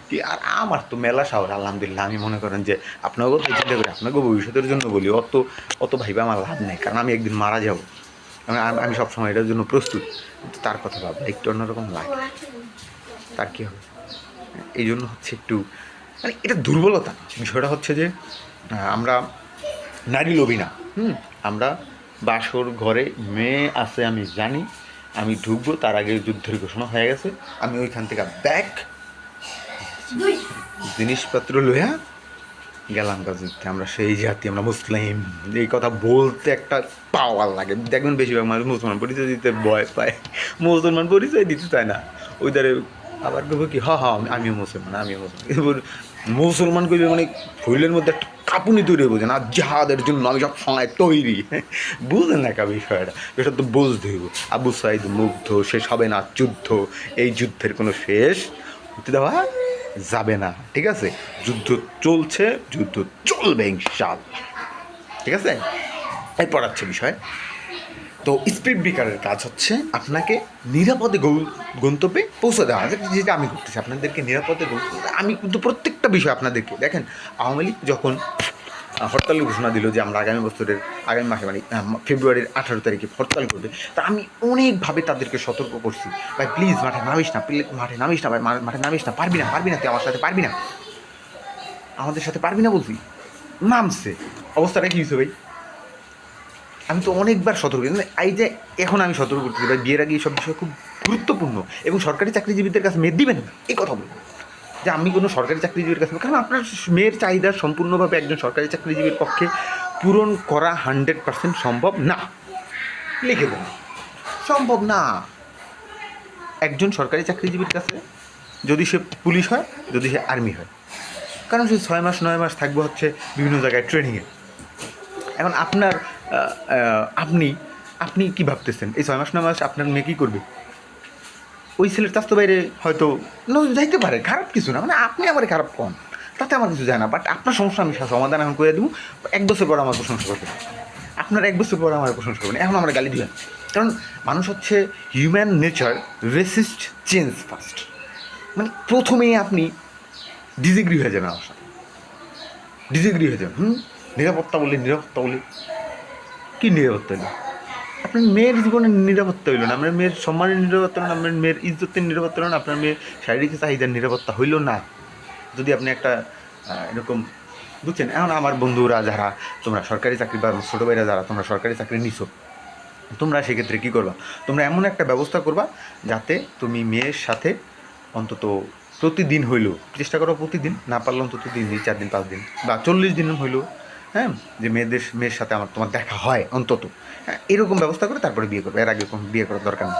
কি আর আমার তো মেলা সাহস আলহামদুলিল্লাহ। আমি মনে করেন যে আপনাকেও চিন্তা করি, আপনাকে ভবিষ্যতের জন্য বলি, অত ভাইবে আমার লাভ নেই, কারণ আমি একদিন মারা যাবো। আমি সবসময় এটার জন্য প্রস্তুত, কিন্তু তার কথা ভাবলে একটু অন্যরকম লাগে। তার কী হবে, এই জন্য হচ্ছে একটু মানে এটা দুর্বলতা। বিষয়টা হচ্ছে যে আমরা নারী লোভী না। আমরা বাসর ঘরে মেয়ে আছে আমি জানি, আমি ঢুকবো তার আগে যুদ্ধের ঘোষণা হয়ে গেছে, আমি ওইখান থেকে ব্যাগ জিনিসপত্র লইয়া গেলাম যুদ্ধে। আমরা সেই জাতি, আমরা মুসলিম, এই কথা বলতে একটা পাওয়ার লাগে। দেখবেন বেশিরভাগ মানুষ মুসলমান পরিচয় দিতে ভয় পায়, মুসলমান পরিচয় দিতে চায় না। ওই দ্বারে আবার কেবো কি আমিও মুসলমান। মুসলমান কইবে মানে ফুলের মধ্যে একটা কাঁপুনি তৈরি বোঝেন আর জাহাদের জন্য আমি সব সময় তৈরি। বুঝেন না কা বিষয়টা, এটা তো বুঝতে হইব। আবু সাইদ মুগ্ধ, শেষ হবে না যুদ্ধ, এই যুদ্ধের কোনো শেষ হতে দেওয়া যাবে না। ঠিক আছে, যুদ্ধ চলছে, যুদ্ধ চলবে ইনশাআল্লাহ। ঠিক আছে, এরপর আছে বিষয়। তো স্পিড ব্রেকারের কাজ হচ্ছে আপনাকে নিরাপদে গন্তব্যে পৌঁছে দেওয়া, যেটা আমি করতেছি আপনাদেরকে নিরাপদে আমি কিন্তু প্রত্যেকটা বিষয় আপনাদেরকে দেখেন। আওয়ামী লীগ যখন হরতালের ঘোষণা দিল যে আমরা আগামী মাসে মানে ফেব্রুয়ারির 18 তারিখে হরতাল করবে, তা আমি অনেকভাবে তাদেরকে সতর্ক করছি, ভাই প্লিজ মাঠে নামিস না, ভাই মাঠে নামিস না, পারবি না, তুই আমার সাথে পারবি না, আমাদের সাথে পারবি না বলছি, নামছে। অবস্থাটা কী হয়েছে ভাই? আমি তো অনেকবার সতর্ক, এই যে এখন আমি সতর্ক করতেছি ভাই, বিয়ের আগে এইসব বিষয় খুব গুরুত্বপূর্ণ। এবং সরকারি চাকরিজীবীদের কাছে মেয়ে দিবেন না এই কথা বলবো, যে আমি কোনো সরকারি চাকরিজীবীর কাছে, কারণ আপনার মেয়ের চাহিদা সম্পূর্ণভাবে একজন সরকারি চাকরিজীবীর পক্ষে পূরণ করা 100% সম্ভব না। লিখে দেন, সম্ভব না। একজন সরকারি চাকরিজীবীর কাছে যদি সে পুলিশ হয়, যদি সে আর্মি হয়, কারণ সে 6 মাস 9 মাস থাকবে হচ্ছে বিভিন্ন জায়গায় ট্রেনিংয়ে। এখন আপনি কী ভাবতেছেন এই 6 মাস 9 মাস আপনার মেয়ে কী করবে? ওই ছেলের স্বাস্থ্য বাইরে হয়তো যাইতে পারে, খারাপ কিছু না, মানে আপনি আমার খারাপ কম, তাতে আমার কিছু যায় না। বাট আপনার সমস্যা আমি সমাধান এখন করে দেবো, 1 বছর পর আমার প্রশংসা করবেন, আপনার 1 বছর পর আমার প্রশংসা করবেন, এখন আমরা গালি দিবেন। কারণ মানুষ হচ্ছে human nature, resist change first. মানে প্রথমেই আপনি ডিসএগ্রি হয়ে যাবেন আমার সাথে, ডিসএগ্রি হয়ে যাবেন। নিরাপত্তা বলি কী নিরাপত্তা হইল? আপনার মেয়ের জীবনের নিরাপত্তা হইল না, আপনার মেয়ের সম্মানের নিরাপত্তা হলো না, আপনার মেয়ের ইজ্জতের নিরাপত্তা হলো না, আপনার মেয়ের শারীরিক চাহিদার নিরাপত্তা হইল না, যদি আপনি একটা এরকম বুঝছেন। এখন আমার বন্ধুরা যারা তোমরা সরকারি চাকরি বা ছোটো ভাইরা যারা তোমরা সরকারি চাকরি নিছো, তোমরা সেক্ষেত্রে কী করবা? তোমরা এমন একটা ব্যবস্থা করবা যাতে তুমি মেয়ের সাথে অন্তত প্রতিদিন হইলেও চেষ্টা করো, প্রতিদিন না পারলে অন্তত 3 দিন 4 দিন 5 দিন বা 40 দিন হইলেও, হ্যাঁ, যে মেয়ের সাথে তোমার দেখা হয় অন্তত, হ্যাঁ, এরকম ব্যবস্থা করে তারপরে বিয়ে করবে। এর আগে কোনো বিয়ে করার দরকার নেই।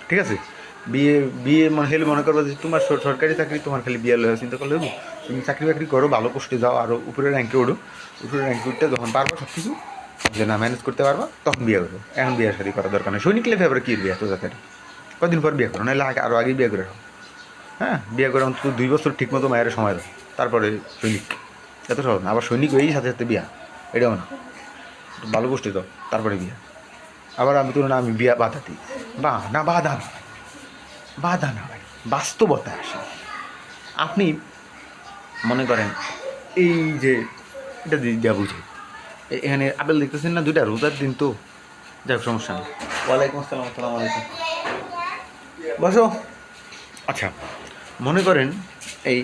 ঠিক আছে, বিয়ে মনে করবো যে তোমার সরকারি চাকরি, তোমার খালি বিয়ে লয়ে চিন্তা করলে তুমি চাকরি বাকরি করো, ভালো পোস্টে যাও, আরও উপরের র্যাঙ্কে ওঠো, উপরের র্যাঙ্কে উঠতে যখন পারবা সব কিছু যে না ম্যানেজ করতে পারবা, তখন বিয়ে করো। এখন বিয়ের শাদী করার দরকার নেই। সৈনিক লেভে আবার কী বিয়ে এত যাতে কদিন পর বিয়ে করো, নাহলে আরও আগেই বিয়ে করে রাখো। হ্যাঁ, বিয়ে করে অন্তত 2 বছর ঠিক মতো মায়ের সময় দাও, তারপরে সৈনিক। এত সহজ না। আবার সৈনিক হয়েই সাথে সাথে বিয়া, এটাও না, ভালো গোষ্ঠী দাও তারপরে বিয়া। আবার আমি তুলনা আমি বিয়া বাধা দিই, বাধা না ভাই, বাস্তবতা আসে। আপনি মনে করেন এই যে এটা দেওয়া বুঝে এখানে আপেল দেখতেছেন না, 2টা রোজার দিন তো, যাই হোক সমস্যা নেই। ওয়ালাইকুম আসসালাম, আসসালামু আলাইকুম, বসো। আচ্ছা, মনে করেন এই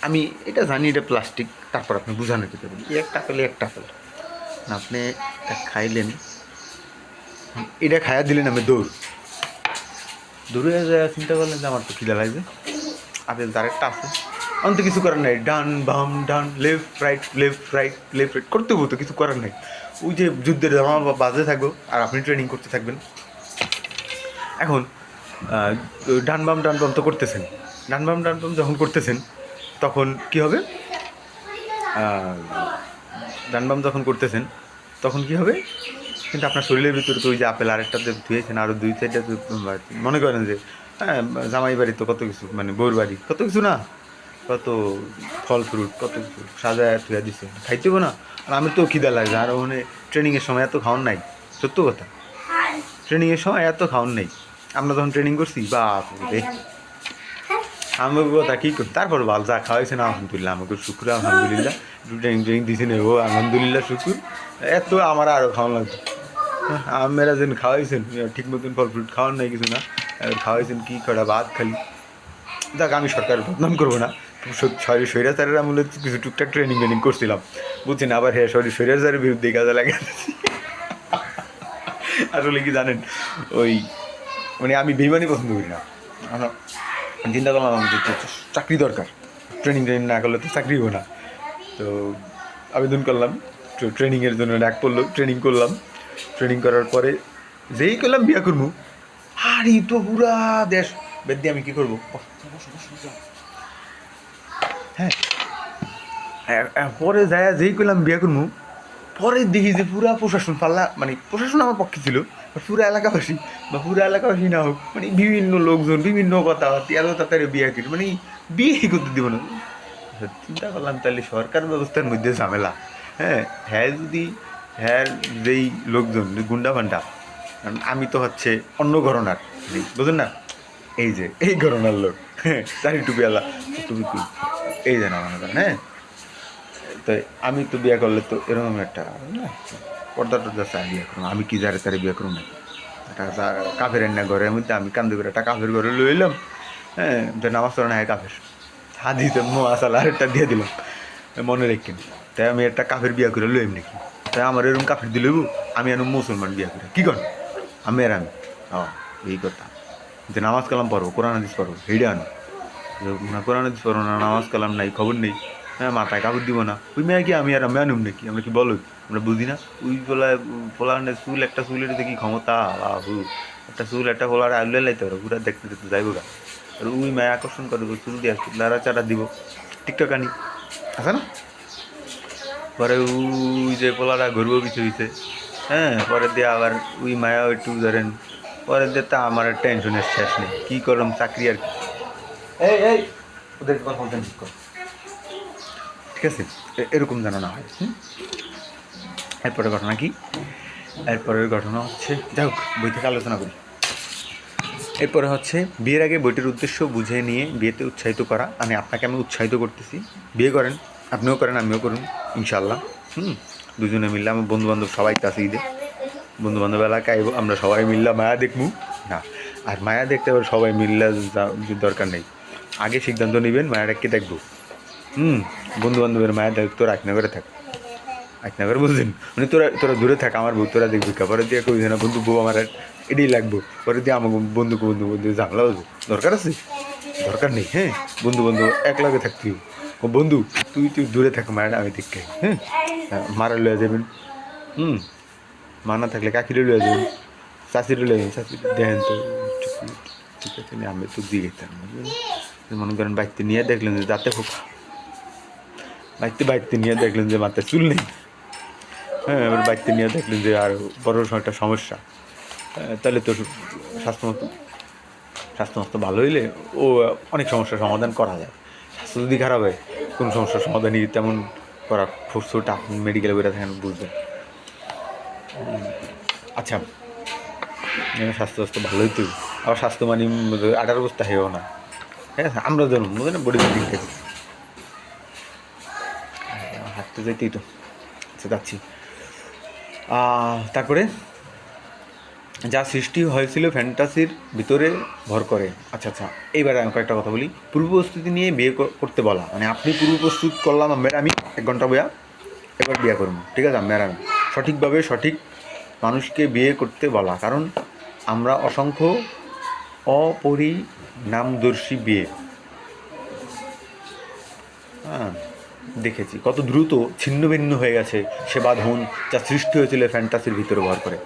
আমি এটা জানি এটা প্লাস্টিক, তারপর আপনি বোঝানো যেতে পারেন একটা আপেল একটা আপেল না, আপনি খাইলেন, এটা খাইয়া দিলেন, আমি দৌড়ে যায় চিন্তা করলেন যে আমার তো খিদা লাগবে, আপেল তার একটা আছে, আমি তো কিছু করার নাই, ডান বাম ডান left right left right left right করতে বলতো, কিছু করার নাই। ওই যে যুদ্ধের জামা বাজে থাকবো আর আপনি ট্রেনিং করতে থাকবেন। এখন ডান বাম তো করতেছেন, ডান বাম যখন করতেছেন তখন কি হবে, ডান বাম যখন করতেছেন তখন কি হবে, কিন্তু আপনার শরীরের ভিতরে তো ওই যে আপেল আরেকটা যে ধুয়েছেন আরও 2 সাইডে, মনে করেন যে হ্যাঁ জামাই বাড়ি তো কত কিছু, মানে বউর বাড়ি কত কিছু না, কত ফল ফ্রুট কত কিছু সাজায় ধুয়ে দিচ্ছে, খাইতে না। আর আমি তো খিদা লাগছে, আর ওখানে ট্রেনিংয়ের সময় এত খাওয়ান নাই, সত্য কথা, ট্রেনিংয়ের সময় এত খাওয়ান নেই। আমরা যখন ট্রেনিং করছি বাপ রে, আমাকে কথা কী করি, তারপর ভালো যা খাওয়াইছে না আলহামদুলিল্লাহ, আমাকে শুক্র আলহামদুলিল্লাহ, একটু ট্রেনিং দিয়েছেন ও আলহামদুলিল্লাহ শুক্র, এত আমার আরও খাওয়ান লাগতো। আমরা যেন খাওয়াইছেন ঠিক মতন ফল ফ্রুট খাওয়ান নাই কিছু না, খাওয়াইছেন কি কটা ভাত খালি। দেখ আমি সরকার বদনাম করবো না, স্বৈরাচারের আমলে কিছু টুকটাক ট্রেনিং করছিলাম বুঝছেন, আবার হ্যাঁ স্বৈরাচারের বিরুদ্ধে কাজে লাগাচ্ছি। আসলে কি জানেন, ওই মানে আমি বেইমানি পছন্দ করি না, আমরা চিন্তা করলাম আমাদের চাকরি দরকার, ট্রেনিং না করলে তো চাকরি হবে না, তো আবেদন করলাম ট্রেনিংয়ের জন্য, ডাক পড়লো, ট্রেনিং করলাম, ট্রেনিং করার পরে যেই করলাম বিয়া করবো, আর এই তো পুরা দেশ বেদ দিয়ে আমি কী করবো, হ্যাঁ পরে যায় যেই করলাম বিয়া করবো, পরে দেখি যে পুরা প্রশাসন পাল্লা, মানে প্রশাসন আমার পক্ষে ছিল, পুরো এলাকাবাসী বা পুরো এলাকাবাসী না হোক, মানে বিভিন্ন লোকজন বিভিন্ন কথাবার্তা এত তাড়াতাড়ি বিয়ে করি, মানে বিয়ে করতে দিব না। চিন্তা করলাম তাহলে সরকার ব্যবস্থার মধ্যে ঝামেলা, হ্যাঁ যদি হ্যাঁ যেই লোকজন গুন্ডা ফান্ডা, কারণ আমি তো হচ্ছে অন্য ঘরনার, বুঝলেন না, এই ঘরনার লোক, হ্যাঁ দাড়ি টুপিওয়ালা টুপি এই যে না মনে করেন, হ্যাঁ তো আমি তো বিয়ে করলে তো এরকম একটা না পর্দা টর্দা চাই বিয়ে করুন, আমি কি যারে তারে বিয়ে করুন না, একটা কাফের না ঘরের মধ্যে আমি কান্দে করে একটা কাফের ঘরে লইলাম, হ্যাঁ যে নামাজ পড়ে না, হ্যাঁ কাফের হাদিতে মশালা আরেকটা দিয়ে দিলাম, মনে রেখেন, তাই আমি একটা কাফের বিয়ে করে লইম নাকি, তাই আমার এরকম কাফের দিলে আমি এখন মুসলমান বিয়ে করে কী করেন, আমি এই কথা যে নামাজ কালাম পড়বো, কোরআন হাদিস পড়বো, হেডে আনো না, কোরআন হাদিস পড়বো না, নামাজ কালাম নাই, খবর নেই, হ্যাঁ মাথায় কাপড় দিব না, ওই মেয়ে কি আমি আর আমি আনুম নাকি, আমরা কি বলো, আমরা বুঝি না, ওই পোলার চুল একটা চুলের দেখি ক্ষমতা বাবু, একটা চুল একটা পোলার আউলে লাইতে পারো, পুরা দেখতে দেখতে যাইব গা, আর ওই মেয়ে আকর্ষণ করে চুল দিয়ে লাড়া চারা দিব, টিকটক আনি আছে না, পরে ওই যে পোলারা ঘুরবো পিছু হইছে, হ্যাঁ পরে দিয়ে আবার ওই মায়া একটু ধরেন, পরে দিয়ে তা আমার টেনশনের শেষ নেই, কী করলাম চাকরি আর কি, এই ওদের কথা বলতেন ঠিক আছে, এরকম যেন না হয়। এরপরের ঘটনা কি, এরপরের ঘটনা হচ্ছে, যাই হোক বই থেকে আলোচনা করি। এরপরে হচ্ছে বিয়ের আগে বইটির উদ্দেশ্য বুঝে নিয়ে বিয়েতে উৎসাহিত করা, মানে আপনাকে আমি উৎসাহিত করতেছি, বিয়ে করেন, আপনিও করেন আমিও করুন ইনশাল্লাহ, দুজনে মিললে আমার বন্ধুবান্ধব সবাই তো আছে, ঈদে বন্ধুবান্ধব এলাকায় আমরা সবাই মিললে মায়া দেখবো না, আর মায়া দেখতে আবার সবাই মিললে দরকার নেই, আগে সিদ্ধান্ত নেবেন মায়াটাকে দেখবো, বন্ধু বান্ধবের মায়া দেখ, তোরা একনগরে থাক, একনগরে বুঝলেন, মানে তোরা দূরে থাক, আমার বউ তোরা দেখবি, পরে দিয়ে কই না বন্ধু বউ আমার এটাই লাগবো, পরে দিয়ে আমাকে বন্ধুকে বন্ধু ঝামেলা বলবো, দরকার আছে, দরকার নেই, হ্যাঁ বন্ধু এক লগে থাকতি, বন্ধু তুই দূরে থাক মায়াটা আমি দেখতে, হ্যাঁ মারা লইয়া যাবেন, মা না থাকলে কাকিরে লইয়া যাবেন, চাষিরে লইয়া যাবেন, চাষি দেখেন তো ঠিক আছে, আমি তো দিয়ে গেতাম, মনে করেন বাইকতে নিয়ে দেখলেন যে যাতে খুব বাইকতে নিয়ে দেখলেন যে মাথায় চুল নেই, হ্যাঁ এবার বাইকতে নিয়ে দেখলেন যে আর বড় একটা সমস্যা, তাহলে তো স্বাস্থ্য ভালো হইলে ও অনেক সমস্যার সমাধান করা যায়, স্বাস্থ্য যদি খারাপ হয় কোনো সমস্যার সমাধানই তেমন করা খুব ছোট, আপনি মেডিকেলে বেরোতে থাকেন বুঝবেন। আচ্ছা স্বাস্থ্য ভালোই তো, আবার স্বাস্থ্য মানে 18 অবস্থা হেও না, হ্যাঁ আমরা জানুন বুঝলেন বডি বিল্ডিং থেকে হাঁটতে যাইতেই তো, আচ্ছা যাচ্ছি। তারপরে যা সৃষ্টি হয়েছিল ফ্যান্টাসির ভিতরে ভর করে। আচ্ছা আচ্ছা, এইবারে আমি কয়েকটা কথা বলি। পূর্ব প্রস্তুতি নিয়ে বিয়ে করতে বলা, মানে আপনি পূর্ব প্রস্তুত করলাম আমি 1 ঘন্টা বইয়া এবার বিয়ে করবো, ঠিক আছে? আমি সঠিকভাবে সঠিক মানুষকে বিয়ে করতে বলা, কারণ আমরা অসংখ্য অপরিণামদর্শী বিয়ে হ্যাঁ দেখেছি, কত দ্রুত ছিন্ন ভিন্ন হয়ে গেছে সে বাঁধন যা সৃষ্টি হয়েছিল ফ্যান্টাসির ভিতরে ভর করে।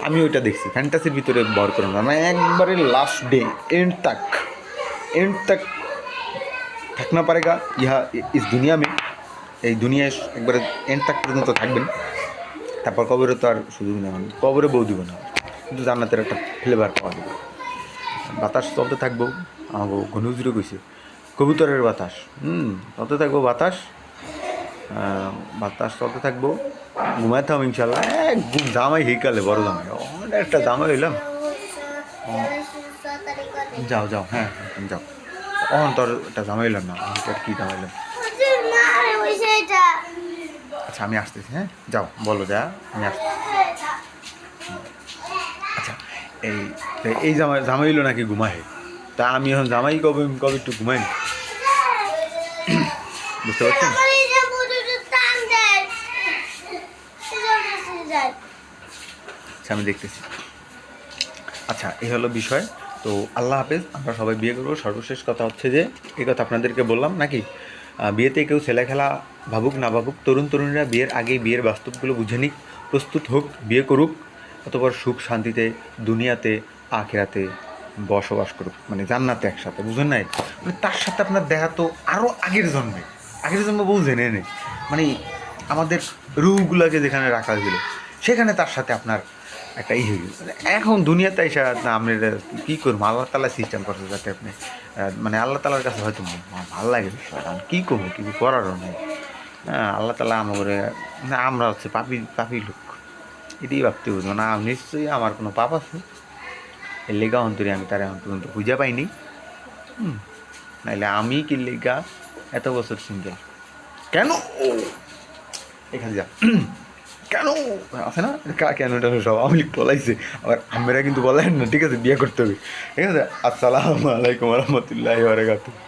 আমি ওইটা দেখছি, ফ্যান্টাসির ভিতরে ভর করে না, মানে একবারে লাস্ট ডে एंड तक থাকনা পারেগা ইহা ইস দুনিয়া মে, এই দুনিয়ায় একবারে এন্ড তাক পর্যন্ত থাকবেন। তারপর কবরে তো আর সুযোগ নেই, কবরে বউ দিব না, কিন্তু জান্নাতের একটা ফ্লেভার পাওয়া যাবে। বাতাস চলতে থাকবো, আমাকে ঘনুজুরে কইছে কবুতরের বাতাস, চলতে থাকবো বাতাস, বাতাস চলতে থাকবো, ঘুমাইতে হবে ইনশাল্লাহ। জামাই হিকালে বড় জামাই, অনেক একটা জামাই হইলাম। যাও যাও, হ্যাঁ যাও, তোর একটা জামাইলাম না, কি জামাইলাম। আচ্ছা আমি আসতেছি, হ্যাঁ যাও বলো যা, আমি আসতেছি। আচ্ছা এই এই জামাইলো নাকি ঘুমায়, তা আমি এখন জামাই কবে কবে একটু ঘুমাই, বুঝতে পারছেন? আচ্ছা আমি দেখতেছি। আচ্ছা এই হলো বিষয়। তো আল্লাহ হাফেজ, আমরা সবাই বিয়ে করবো। সর্বশেষ কথা হচ্ছে যে এই কথা আপনাদেরকে বললাম নাকি, বিয়েতে কেউ ছেলে খেলা ভাবুক না ভাবুক, তরুণীরা বিয়ের আগেই বিয়ের বাস্তবগুলো বুঝে নিক, প্রস্তুত হোক, বিয়ে করুক, অতঃপর সুখ শান্তিতে দুনিয়াতে আখিরাতে বসবাস করুক, মানে জান্নাতে একসাথে, বুঝেন নাই? মানে তার সাথে আপনার দেখা তো আরও আগের জন্মে বুঝেন এনে, মানে আমাদের রুহগুলাকে যেখানে রাখা হয়েছিল সেখানে তার সাথে আপনার একটা ই হয়ে গেছে। এখন দুনিয়াতে এসে না আপনি কী করবো, আল্লাহ তালা সিস্টেম করছে যাতে আপনি মানে আল্লাহ তালার কাছে হয়তো ভালো লাগে বিষয়টা, আমি কী করবো, কিছু করারও নেই। হ্যাঁ আল্লাহ তালা আমাদের না, আমরা হচ্ছে পাপি লোক, এটাই ভাবতে বুঝবো না। নিশ্চয়ই আমার কোনো পাপ আছে, এর লেগা অন্তরে আমি তার এখন পর্যন্ত খুঁজে পাইনি। নাইলে আমি কি লেগা এত বছর সিঙ্গেল কেন, এখানে যা কেন আছে না, কেন এটা সব আমি বলাইছে, আবার আমরা কিন্তু বলেন না, ঠিক আছে? বিয়ে করতে হবে, ঠিক আছে? আসসালামু আলাইকুম রহমতুল্লাহি ওয়া বারাকাতুহু।